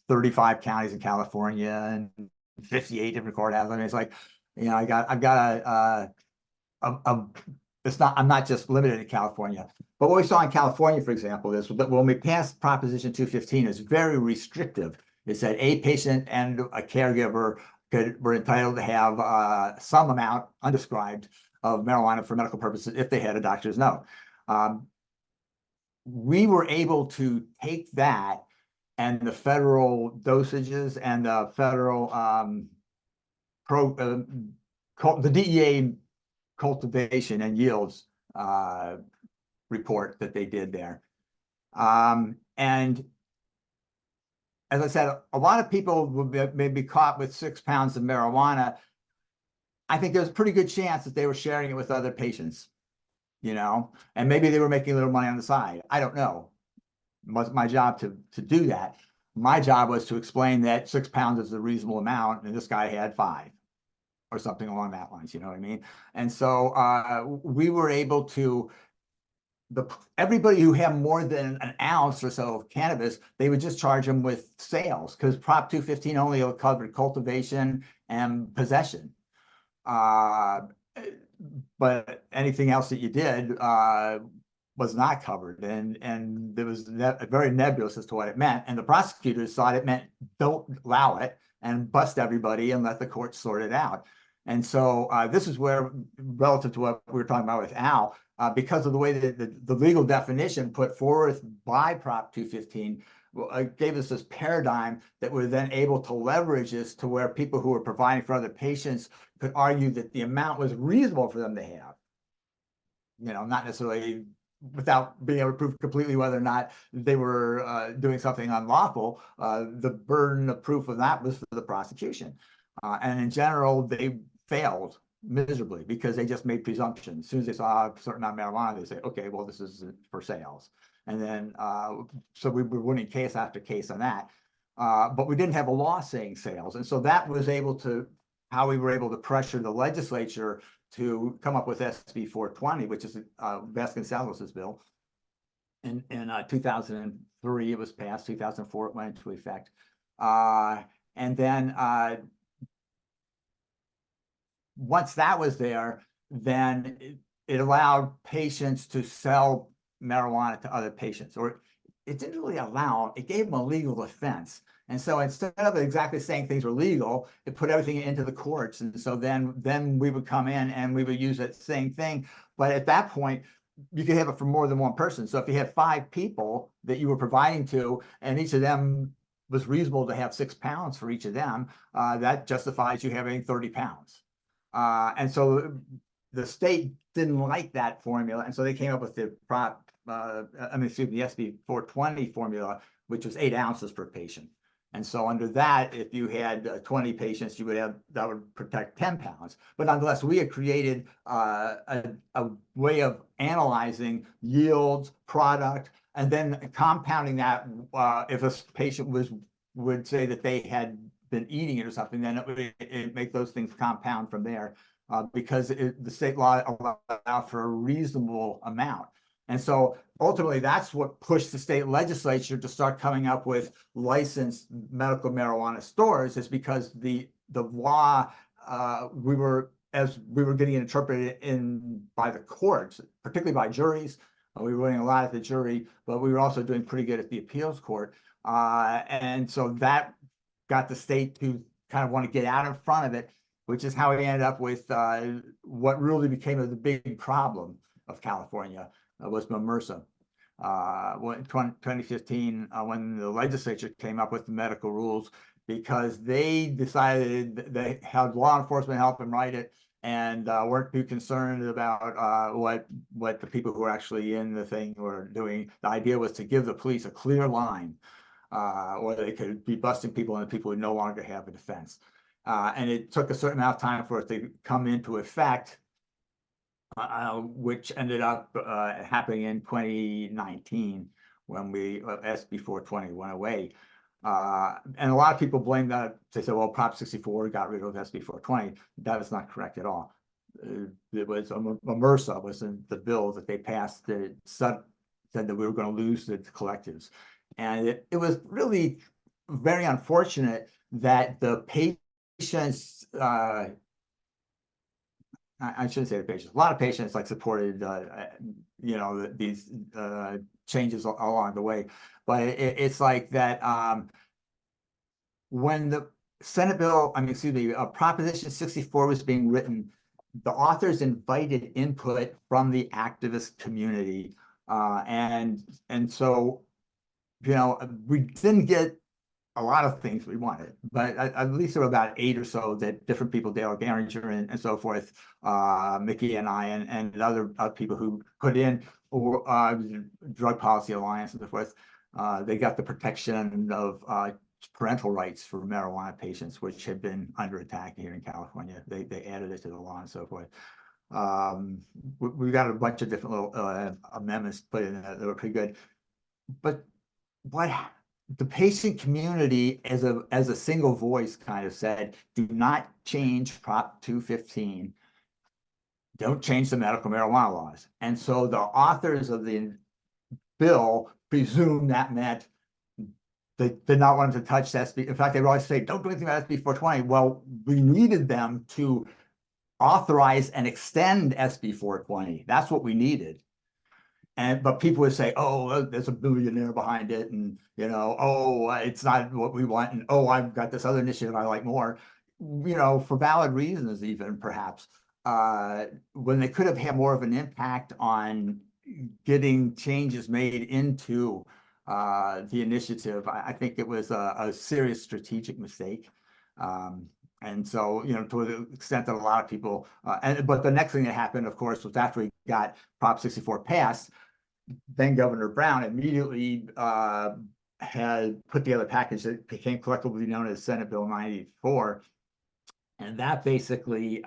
35 counties in California and 58 different courthouses. I mean, it's like I've got it's not, I'm not just limited to California. But what we saw in California, for example, is that when we passed Proposition 215, it's very restrictive. It said a patient and a caregiver were entitled to have some amount, undescribed, of marijuana for medical purposes if they had a doctor's note. We were able to take that and the federal dosages and the federal the DEA cultivation and yields report that they did there. And as I said, a lot of people may be caught with 6 pounds of marijuana. I think there's a pretty good chance that they were sharing it with other patients, you know, and maybe they were making a little money on the side. I don't know. It wasn't my job to do that. My job was to explain that 6 pounds is a reasonable amount, and this guy had 5 or something along that lines, you know what I mean? And so we were able to, everybody who had more than an ounce or so of cannabis, they would just charge them with sales, because Prop 215 only covered cultivation and possession. But anything else that you did was not covered, and there was very nebulous as to what it meant. And the prosecutors thought it meant don't allow it and bust everybody and let the courts sort it out. And so this is where, relative to what we were talking about with Al, because of the way that the legal definition put forth by Prop 215 gave us this paradigm that we're then able to leverage this to where people who are providing for other patients could argue that the amount was reasonable for them to have. You know, not necessarily without being able to prove completely whether or not they were doing something unlawful. The burden of proof of that was for the prosecution. And in general, they failed miserably because they just made presumptions. As soon as they saw a certain amount of marijuana, they say, okay, well, this is for sales. And then, so we were winning case after case on that. But we didn't have a law saying sales. And so that was able to, how we were able to pressure the legislature to come up with SB 420, which is Vasconcelos's bill. In 2003, it was passed. 2004, it went into effect. And then once that was there, then it allowed patients to sell marijuana to other patients, or it didn't really allow, it gave them a legal offense. And so instead of exactly saying things were legal, it put everything into the courts. And so then we would come in and we would use that same thing. But at that point, you could have it for more than one person. So if you had 5 people that you were providing to, and each of them was reasonable to have 6 pounds for each of them, that justifies you having 30 pounds. And so the state didn't like that formula. And so they came up with the the SB 420 formula, which was 8 ounces per patient. And so under that, if you had 20 patients, you would have, that would protect 10 pounds. But nonetheless, we had created a way of analyzing yields, product, and then compounding that. If a patient would say that they had been eating it or something, then it make those things compound from there, because the state law allowed for a reasonable amount. And so ultimately, that's what pushed the state legislature to start coming up with licensed medical marijuana stores, is because the law, we were getting it interpreted by the courts, particularly by juries. We were winning a lot at the jury, but we were also doing pretty good at the appeals court. And so that got the state to kind of want to get out in front of it, which is how we ended up with what really became the big problem of California, was MRSA. In 2015, when the legislature came up with the medical rules, because they decided they had law enforcement help them write it, and weren't too concerned about what the people who were actually in the thing were doing. The idea was to give the police a clear line, or they could be busting people and people would no longer have a defense. And it took a certain amount of time for it to come into effect, which ended up happening in 2019 when SB 420 went away. And a lot of people blame that. They said, well, Prop 64 got rid of SB 420. That is not correct at all. It was MRSA was in the bill that they passed that said that we were going to lose the collectives. And it was really very unfortunate that the patients I shouldn't say the patients. A lot of patients like supported, these changes along the way, but it's like that. When the Senate bill, excuse me, Proposition 64 was being written, the authors invited input from the activist community, and so we didn't get a lot of things we wanted, but at least there were about 8 or so that different people, Dale Garinger and so forth, Mickey and I, and other people who put in, or Drug Policy Alliance and so forth. They got the protection of parental rights for marijuana patients, which had been under attack here in California. They added it to the law and so forth. We got a bunch of different little amendments put in that were pretty good. But what the patient community as a single voice kind of said, do not change Prop 215. Don't change the medical marijuana laws. And so the authors of the bill presumed that meant they did not want to touch SB. In fact, they would always say, don't do anything about SB 420. Well, we needed them to authorize and extend SB 420. That's what we needed. But people would say, oh, there's a billionaire behind it, and oh, it's not what we want, and oh, I've got this other initiative I like more, for valid reasons, even perhaps, when they could have had more of an impact on getting changes made into the initiative. I think it was a serious strategic mistake. And so, to the extent that a lot of people, but the next thing that happened, of course, was after we got Prop 64 passed, then Governor Brown immediately had put together a package that became collectively known as Senate Bill 94. And that basically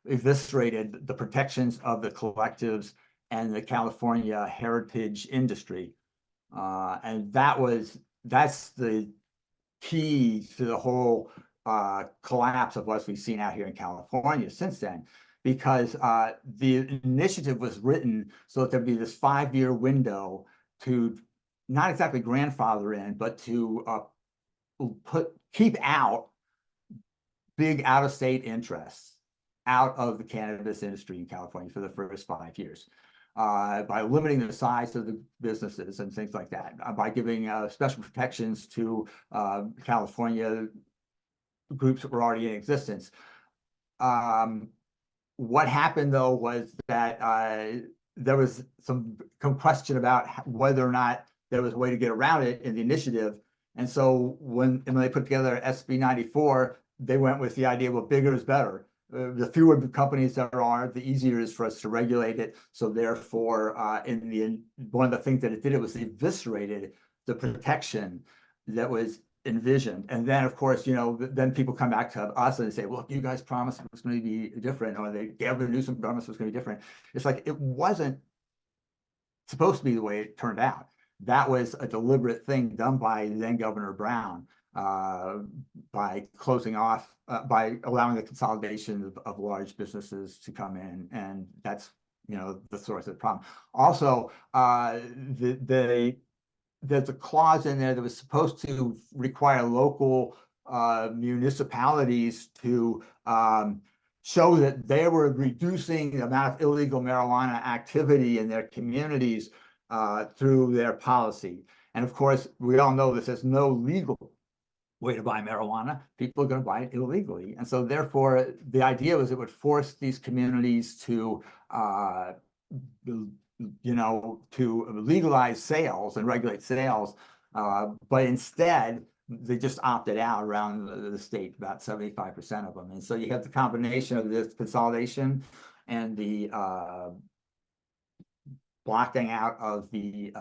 eviscerated the protections of the collectives and the California heritage industry. And that's the key to the whole collapse of what we've seen out here in California since then, because the initiative was written so that there'd be this 5-year window to not exactly grandfather in, but to keep out big out-of-state interests out of the cannabis industry in California for the first 5 years. By limiting the size of the businesses and things like that, by giving special protections to California groups that were already in existence. What happened, though, was that there was some question about whether or not there was a way to get around it in the initiative. And so when they put together SB 94, they went with the idea, well, bigger is better. The fewer companies there are, the easier it is for us to regulate it. So therefore, one of the things that it did, it was eviscerated the protection that was envisioned. And then, of course, then people come back to us and they say, well, you guys promised it was going to be different, or Gavin Newsom promised it was going to be different. It's like, it wasn't supposed to be the way it turned out. That was a deliberate thing done by then Governor Brown, by closing off, by allowing the consolidation of large businesses to come in. And that's, the source of the problem. Also, there's a clause in there that was supposed to require local municipalities to show that they were reducing the amount of illegal marijuana activity in their communities through their policy. And of course, we all know this, there's no legal way to buy marijuana. People are going to buy it illegally. And so therefore, the idea was it would force these communities to to legalize sales and regulate sales, but instead they just opted out around the state, about 75% of them. And so you have the combination of this consolidation and the blocking out of the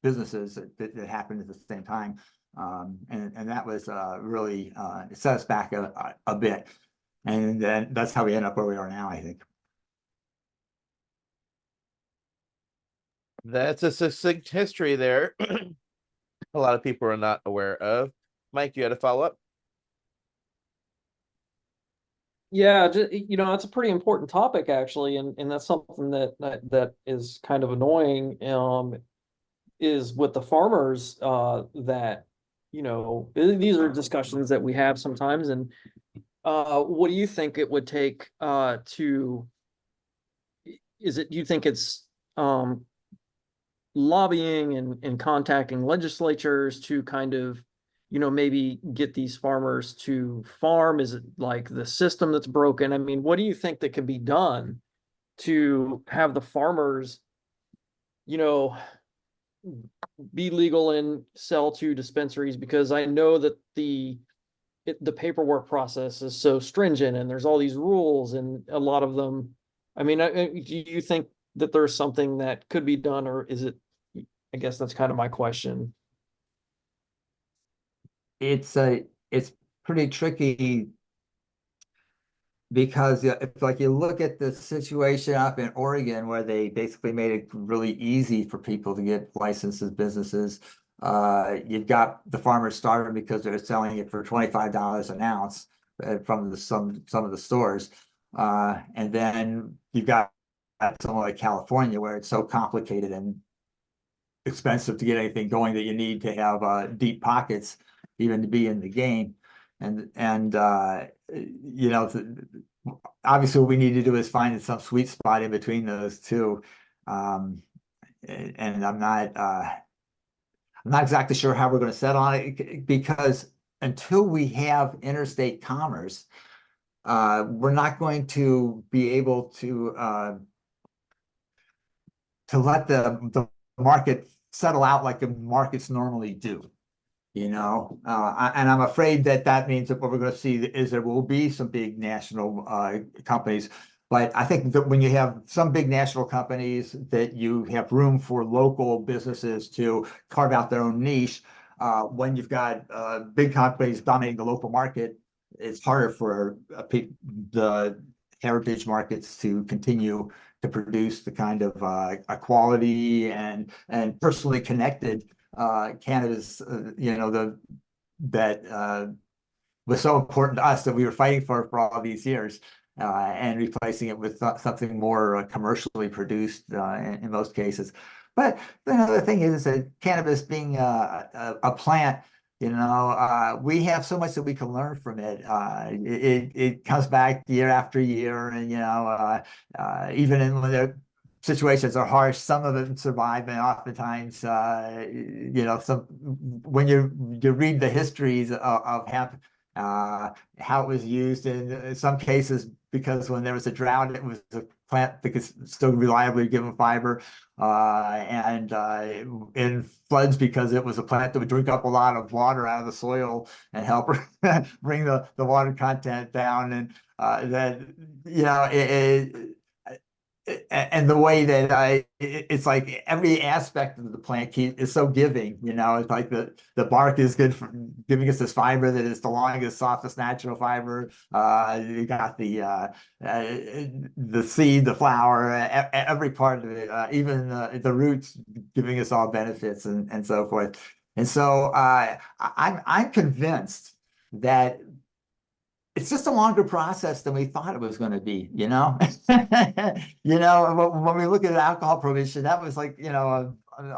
businesses that happened at the same time. And that was really, it set us back a bit. And then that's how we end up where we are now, I think. That's a succinct history there. A lot of people are not aware of. Mike, you had a follow-up? Yeah, it's a pretty important topic, actually, and that's something that is kind of annoying. Is with the farmers that these are discussions that we have sometimes, and what do you think it would take to, do you think it's lobbying and contacting legislatures to kind of, maybe get these farmers to farm? Is it like the system that's broken? I mean, what do you think that can be done to have the farmers, be legal and sell to dispensaries? Because I know that the paperwork process is so stringent and there's all these rules, and a lot of them, I mean, do you think that there's something that could be done, or is it, I guess that's kind of my question. It's pretty tricky because if like you look at the situation up in Oregon where they basically made it really easy for people to get licenses, businesses. You've got the farmers starving because they're selling it for $25 an ounce from some of the stores. And then you've got somewhere like California where it's so complicated and expensive to get anything going that you need to have deep pockets even to be in the game. And obviously what we need to do is find some sweet spot in between those two. And I'm not exactly sure how we're going to settle on it, because until we have interstate commerce, we're not going to be able to let the market settle out like the markets normally do. And I'm afraid that means that what we're going to see is there will be some big national companies. But I think that when you have some big national companies, that you have room for local businesses to carve out their own niche. When you've got big companies dominating the local market, it's harder for the heritage markets to continue to produce the kind of quality and personally connected cannabis, that was so important to us that we were fighting for all these years, and replacing it with something more commercially produced in most cases. But the thing is that cannabis being a plant, we have so much that we can learn from it. It comes back year after year, and even when the situations are harsh, some of them survive, and oftentimes, when you read the histories of hemp, how it was used in some cases, because when there was a drought, it was a plant that could still reliably give them fiber, and in floods, because it was a plant that would drink up a lot of water out of the soil and help bring the water content down. And and the way that it's like every aspect of the plant is so giving. It's like the bark is good for giving us this fiber that is the longest, softest natural fiber. You got the seed, the flower, every part of it, even the roots, giving us all benefits and so forth. And so I'm convinced that it's just a longer process than we thought it was going to be, when we look at alcohol prohibition, that was like,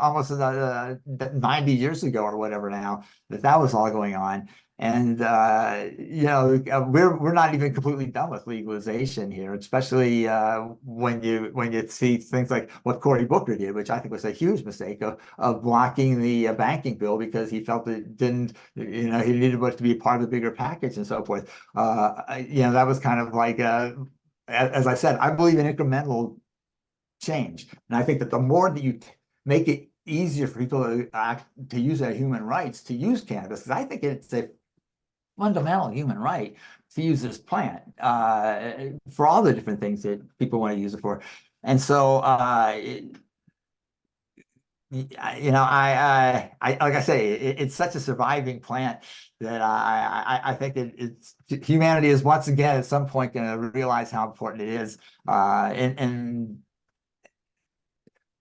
almost 90 years ago or whatever now, that was all going on. And, we're not even completely done with legalization here, especially when you see things like what Cory Booker did, which I think was a huge mistake of blocking the banking bill, because he felt it didn't, he needed it to be part of the bigger package and so forth. That was kind of like, as I said, I believe in incremental change. And I think that the more that you make it easier for people to use their human rights to use cannabis, because I think it's a fundamental human right to use this plant for all the different things that people want to use it for. And so, like I say, it's such a surviving plant that I think humanity is once again at some point going to realize how important it is, and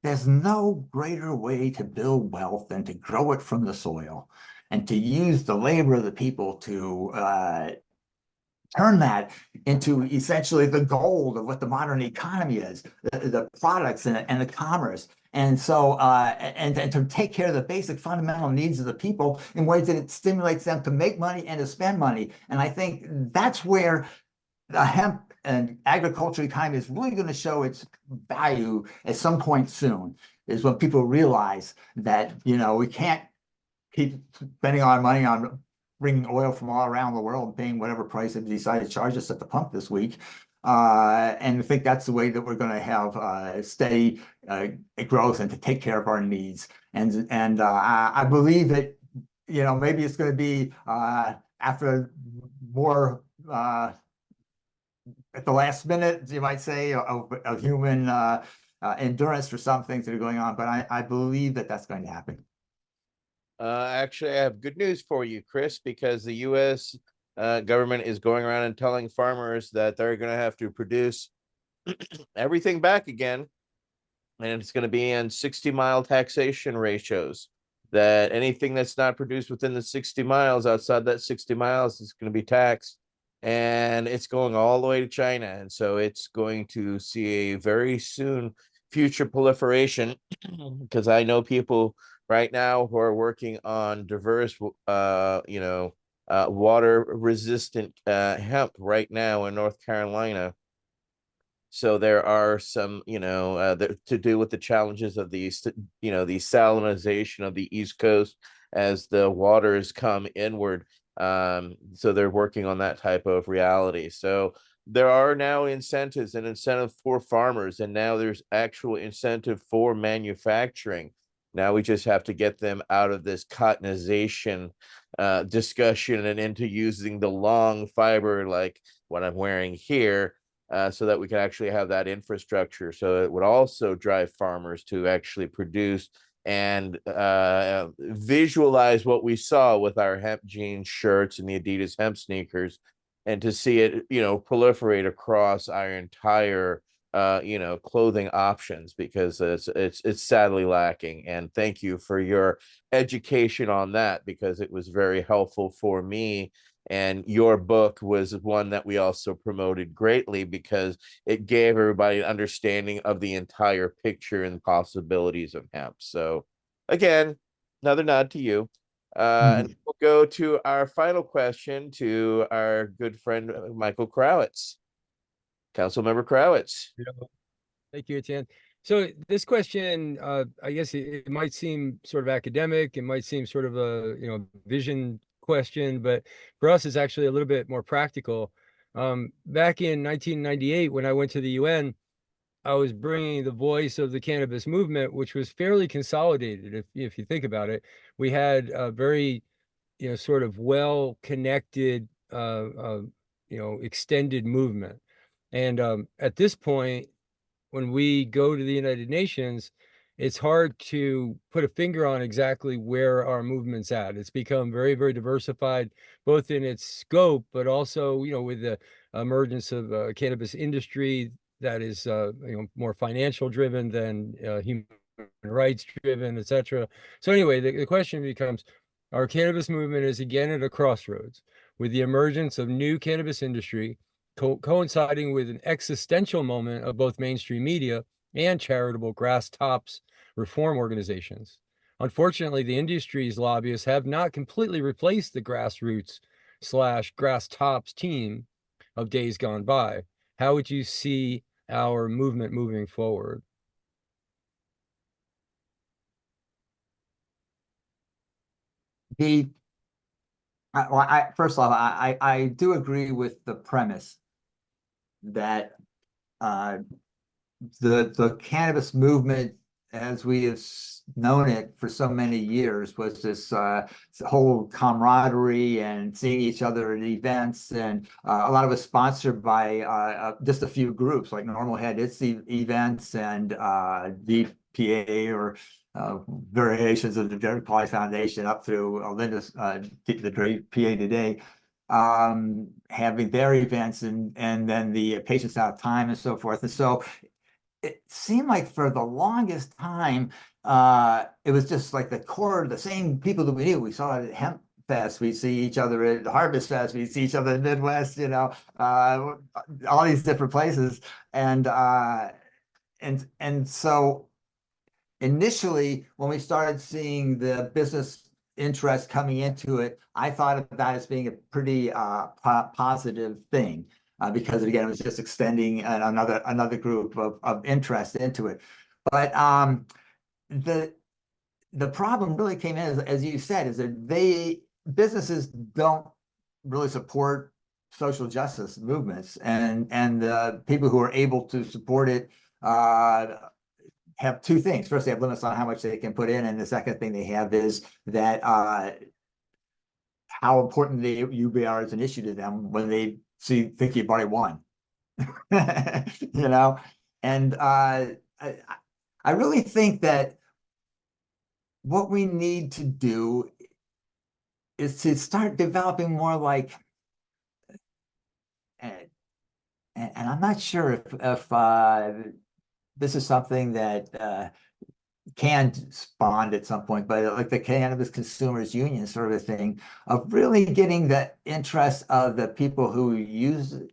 there's no greater way to build wealth than to grow it from the soil and to use the labor of the people to turn that into essentially the gold of what the modern economy is, the products and the commerce. And so, and to take care of the basic fundamental needs of the people in ways that it stimulates them to make money and to spend money. And I think that's where the hemp and agriculture economy is really going to show its value at some point soon, is when people realize that, we can't keep spending our money on bringing oil from all around the world and paying whatever price they decide to charge us at the pump this week. And I think that's the way that we're going to have steady growth and to take care of our needs. And I believe that, maybe it's going to be after more at the last minute, you might say, of human endurance for some things that are going on. But I believe that that's going to happen. Actually, I have good news for you, Chris, because the U.S. Government is going around and telling farmers that they're going to have to produce everything back again, and it's going to be in 60-mile taxation ratios. That anything that's not produced within the 60 miles, outside that 60 miles, is going to be taxed, and it's going all the way to China. And so it's going to see a very soon future proliferation, because I know people right now who are working on diverse, water resistant hemp right now in North Carolina. So there are some, to do with the challenges of the salinization of the East Coast as the waters come inward. So they're working on that type of reality. So there are now incentives and incentive for farmers, and now there's actual incentive for manufacturing. Now we just have to get them out of this cottonization discussion and into using the long fiber like what I'm wearing here, so that we can actually have that infrastructure. So it would also drive farmers to actually produce and visualize what we saw with our hemp jean shirts and the Adidas hemp sneakers, and to see it, proliferate across our entire clothing options, because it's sadly lacking. And thank you for your education on that, because it was very helpful for me. And your book was one that we also promoted greatly, because it gave everybody an understanding of the entire picture and possibilities of hemp. So again, another nod to you. And we'll go to our final question to our good friend Michael Krawitz. Councilmember Krawitz. Thank you, Etienne. So this question, I guess it might seem sort of academic. It might seem sort of a vision question, but for us, it's actually a little bit more practical. Back in 1998, when I went to the UN, I was bringing the voice of the cannabis movement, which was fairly consolidated. If you think about it, we had a very, sort of well-connected, extended movement. And at this point, when we go to the United Nations, it's hard to put a finger on exactly where our movement's at. It's become very, very diversified, both in its scope, but also, with the emergence of cannabis industry that is, more financial driven than human rights driven, et cetera. So anyway, the question becomes, our cannabis movement is again at a crossroads with the emergence of new cannabis industry, coinciding with an existential moment of both mainstream media and charitable grass tops reform organizations. Unfortunately, the industry's lobbyists have not completely replaced the grassroots/grass tops team of days gone by. How would you see our movement moving forward? First off, I do agree with the premise that the cannabis movement, as we have known it for so many years, was this whole camaraderie and seeing each other at events, and a lot of it sponsored by just a few groups, like Normal had its events, and DPA, or variations of the Derek Poli Foundation, up through Linda's the Great PA Today, having their events, and then the Patients Out of Time and so forth. And so it seemed like for the longest time, it was just like the core, the same people that we knew. We saw it at Hemp Fest, we see each other at Harvest Fest, we see each other in the Midwest, all these different places. And so initially, when we started seeing the business interest coming into it, I thought of that as being a pretty positive thing. Because again, it was just extending another group of interest into it. But the problem really came in, as you said, is that businesses don't really support social justice movements, and the people who are able to support it have two things. First, they have limits on how much they can put in, and the second thing they have is that how important you are as an issue to them when they think you've already won. You know, and I really think that what we need to do is to start developing more like, and I'm not sure if this is something that can spawn at some point, but like the Cannabis Consumers Union sort of a thing of really getting the interest of the people who use it.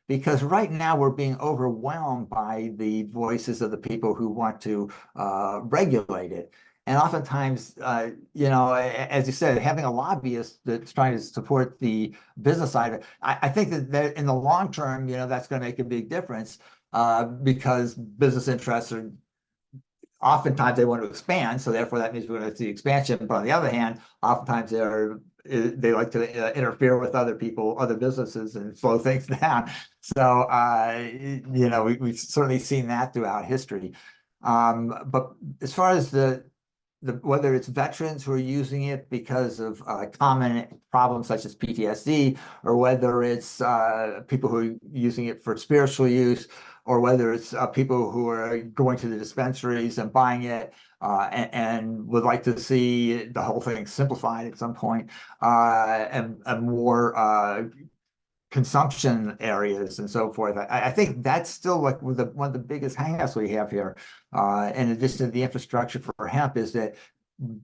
Because right now we're being overwhelmed by the voices of the people who want to regulate it. And oftentimes, you know, as you said, having a lobbyist that's trying to support the business side of it, I think that in the long term, you know, that's going to make a big difference because business interests are oftentimes they want to expand, so therefore that means we're going to see expansion. But on the other hand, oftentimes they like to interfere with other people, other businesses, and slow things down. So you know, we've certainly seen that throughout history. But as far as whether it's veterans who are using it because of common problems such as PTSD, or whether it's people who are using it for spiritual use, or whether it's people who are going to the dispensaries and buying it and would like to see the whole thing simplified at some point, and more consumption areas and so forth. I think that's still like one of the biggest hangups we have here. In addition to the infrastructure for hemp, is that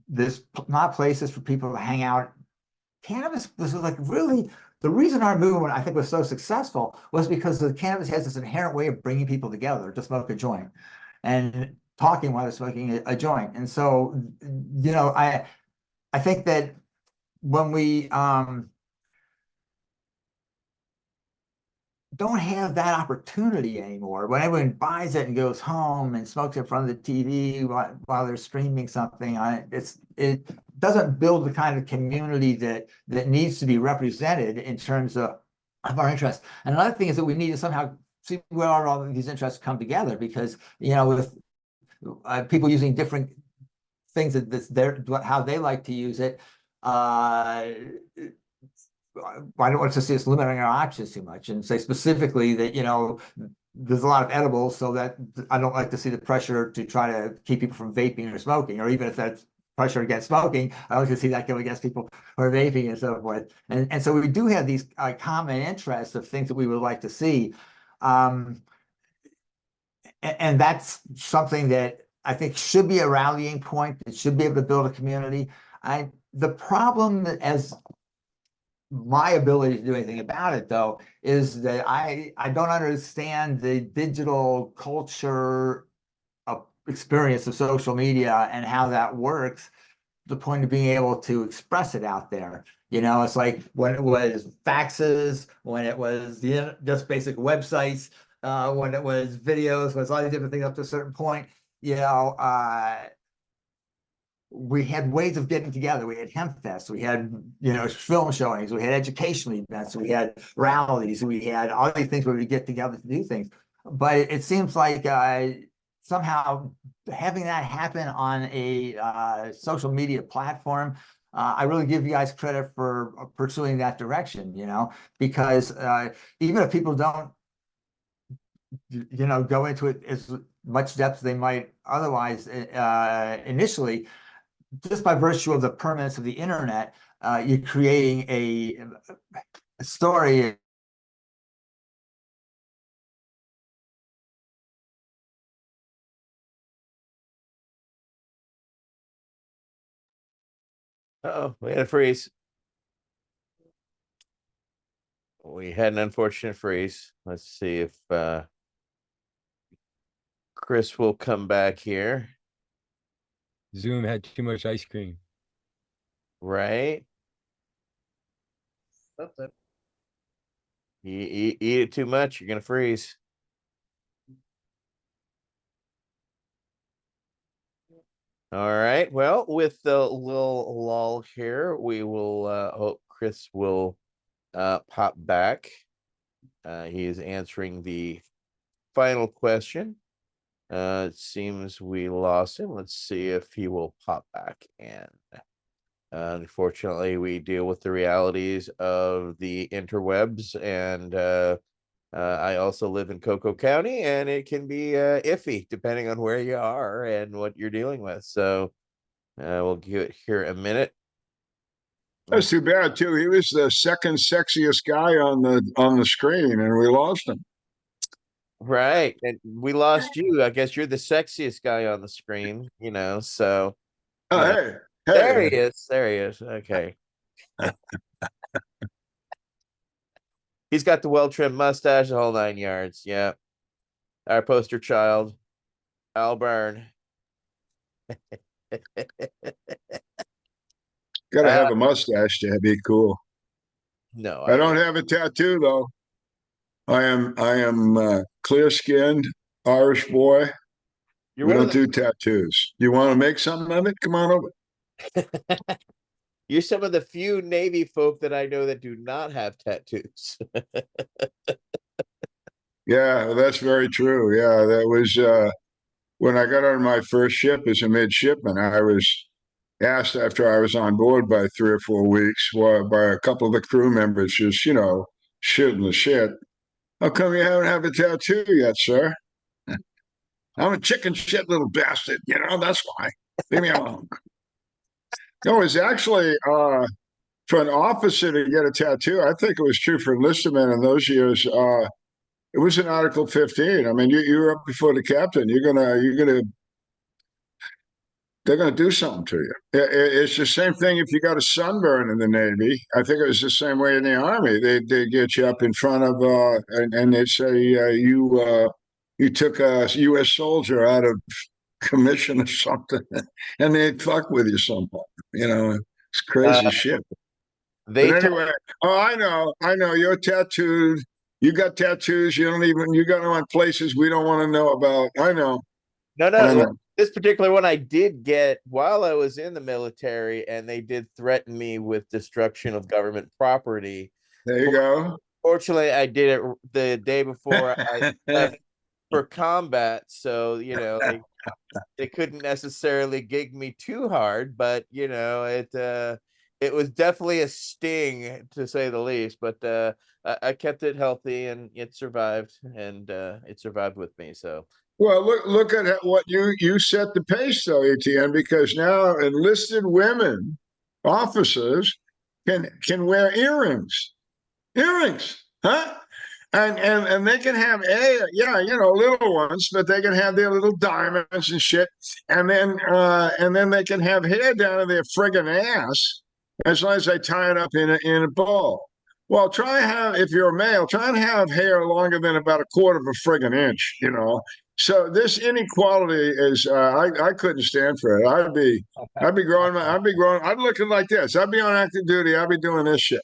there's not places for people to hang out. Cannabis was like really the reason our movement, I think, was so successful was because the cannabis has this inherent way of bringing people together to smoke a joint and talking while they're smoking a joint. And so, you know, I think that when we don't have that opportunity anymore, when everyone buys it and goes home and smokes in front of the TV while they're streaming something, it doesn't build the kind of community that needs to be represented in terms of our interests. And another thing is that we need to somehow see where all of these interests come together, because, you know, with people using different things how they like to use it, I don't want to see us limiting our options too much, and say specifically that, you know, there's a lot of edibles, so that I don't like to see the pressure to try to keep people from vaping or smoking, or even if that's pressure against smoking, I like to see that go against people who are vaping and so forth. And so we do have these common interests of things that we would like to see. And that's something that I think should be a rallying point. It should be able to build a community. The problem, as my ability to do anything about it, though, is that I don't understand the digital culture experience of social media and how that works, the point of being able to express it out there. You know, it's like when it was faxes, when it was just basic websites, when it was videos, when it's all these different things up to a certain point, you know, we had ways of getting together. We had hemp fest, we had, you know, film showings, we had educational events, we had rallies, we had all these things where we get together to do things. But it seems like somehow having that happen on a social media platform, I really give you guys credit for pursuing that direction, you know, because even if people don't, you know, go into it as much depth as they might otherwise initially, just by virtue of the permanence of the internet, you're creating a story. Uh-oh, we had a freeze. We had an unfortunate freeze. Let's see if Chris will come back here. Zoom had too much ice cream. Right? That's it. You eat it too much, you're gonna freeze. All right. Well, with the little lull here, we will hope Chris will pop back. He is answering the final question. It seems we lost him. Let's see if he will pop back in. Unfortunately, we deal with the realities of the interwebs, and I also live in Cocoa County, and it can be iffy depending on where you are and what you're dealing with. So we'll give it here a minute. That's too bad too. He was the second sexiest guy on the screen, and we lost him. Right. And we lost you. I guess you're the sexiest guy on the screen, so Oh, you know. hey, There he hey. is. There he is. Okay. He's got the well-trimmed mustache, the whole 9 yards. Yeah. Our poster child, Al Byrne. Got to have a mustache to be cool. No, I don't have a tattoo though. I am clear skinned Irish boy. You're We one of don't do tattoos. You want to make something of it? Come on over. you're some of the few Navy folk that I know that do not have tattoos. Yeah, well, that's very true. Yeah, that was when I got on my first ship as a midshipman. I was asked after I was on board by 3 or 4 weeks by a couple of the crew members, just shooting the shit. How come you haven't had a tattoo yet, sir? I'm a chicken shit little bastard. That's why. Leave me alone. No, it's actually for an officer to get a tattoo. I think it was true for enlisted men in those years. It was in Article 15. I mean, you're up before the captain. They're gonna do something to you. It's the same thing if you got a sunburn in the Navy. I think it was the same way in the Army. They get you up in front of and they say you took a U.S. soldier out of commission or something, and they fuck with you somehow. It's crazy shit. They But told anyway, oh, I know. You're tattooed. You got tattoos. You got them on places we don't want to know about. I know. no, I no. know. This particular one I did get while I was in the military, and they did threaten me with destruction of government property. There you go. Fortunately, I did it the day before I left for combat, so they couldn't necessarily gig me too hard, but it was definitely a sting to say the least. But I kept it healthy, and it survived, and it survived with me. So Well, look at what you set the pace, though, Etienne, because now enlisted women officers can wear earrings. Earrings, huh? And they can have little ones, but they can have their little diamonds and shit, and then they can have hair down to their friggin' ass as long as they tie it up in a ball. Well, if you're a male, try and have hair longer than about a quarter of a friggin' inch. So this inequality is I couldn't stand for it. I'd be growing I'd be looking like this. I'd be on active duty. I'd be doing this shit.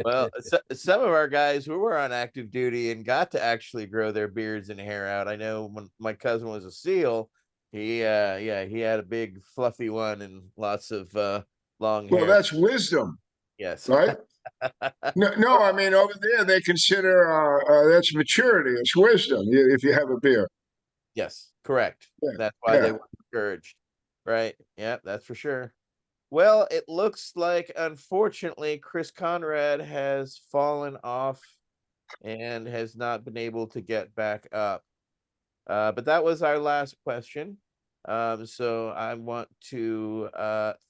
well, some of our guys who were on active duty and got to actually grow their beards and hair out. I know when my cousin was a SEAL, he had a big fluffy one and lots of long Well, hair. that's wisdom, Yes. right? No, I mean over there they consider that's maturity. It's wisdom if you have a beard. Yes, correct. Yeah, That's why they yeah. were encouraged. Right. Yeah, that's for sure. Well, it looks like unfortunately Chris Conrad has fallen off and has not been able to get back up. But that was our last question. So I want to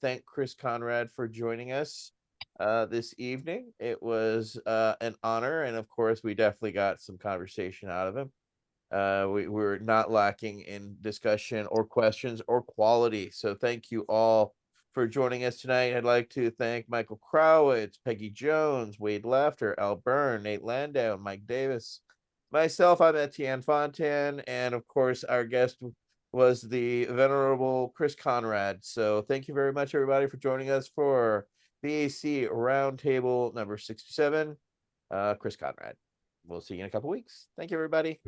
thank Chris Conrad for joining us this evening. It was an honor, and of course, we definitely got some conversation out of him. We're not lacking in discussion or questions or quality. So thank you all for joining us tonight. I'd like to thank Michael Crowitz, Peggy Jones, Wade Laughter, Al Byrne, Nate Landau, and Mike Davis. Myself, I'm Etienne Fontaine, and of course, our guest was the venerable Chris Conrad. So thank you very much, everybody, for joining us for V.A.C. Roundtable number 67. Chris Conrad. We'll see you in a couple weeks. Thank you, everybody.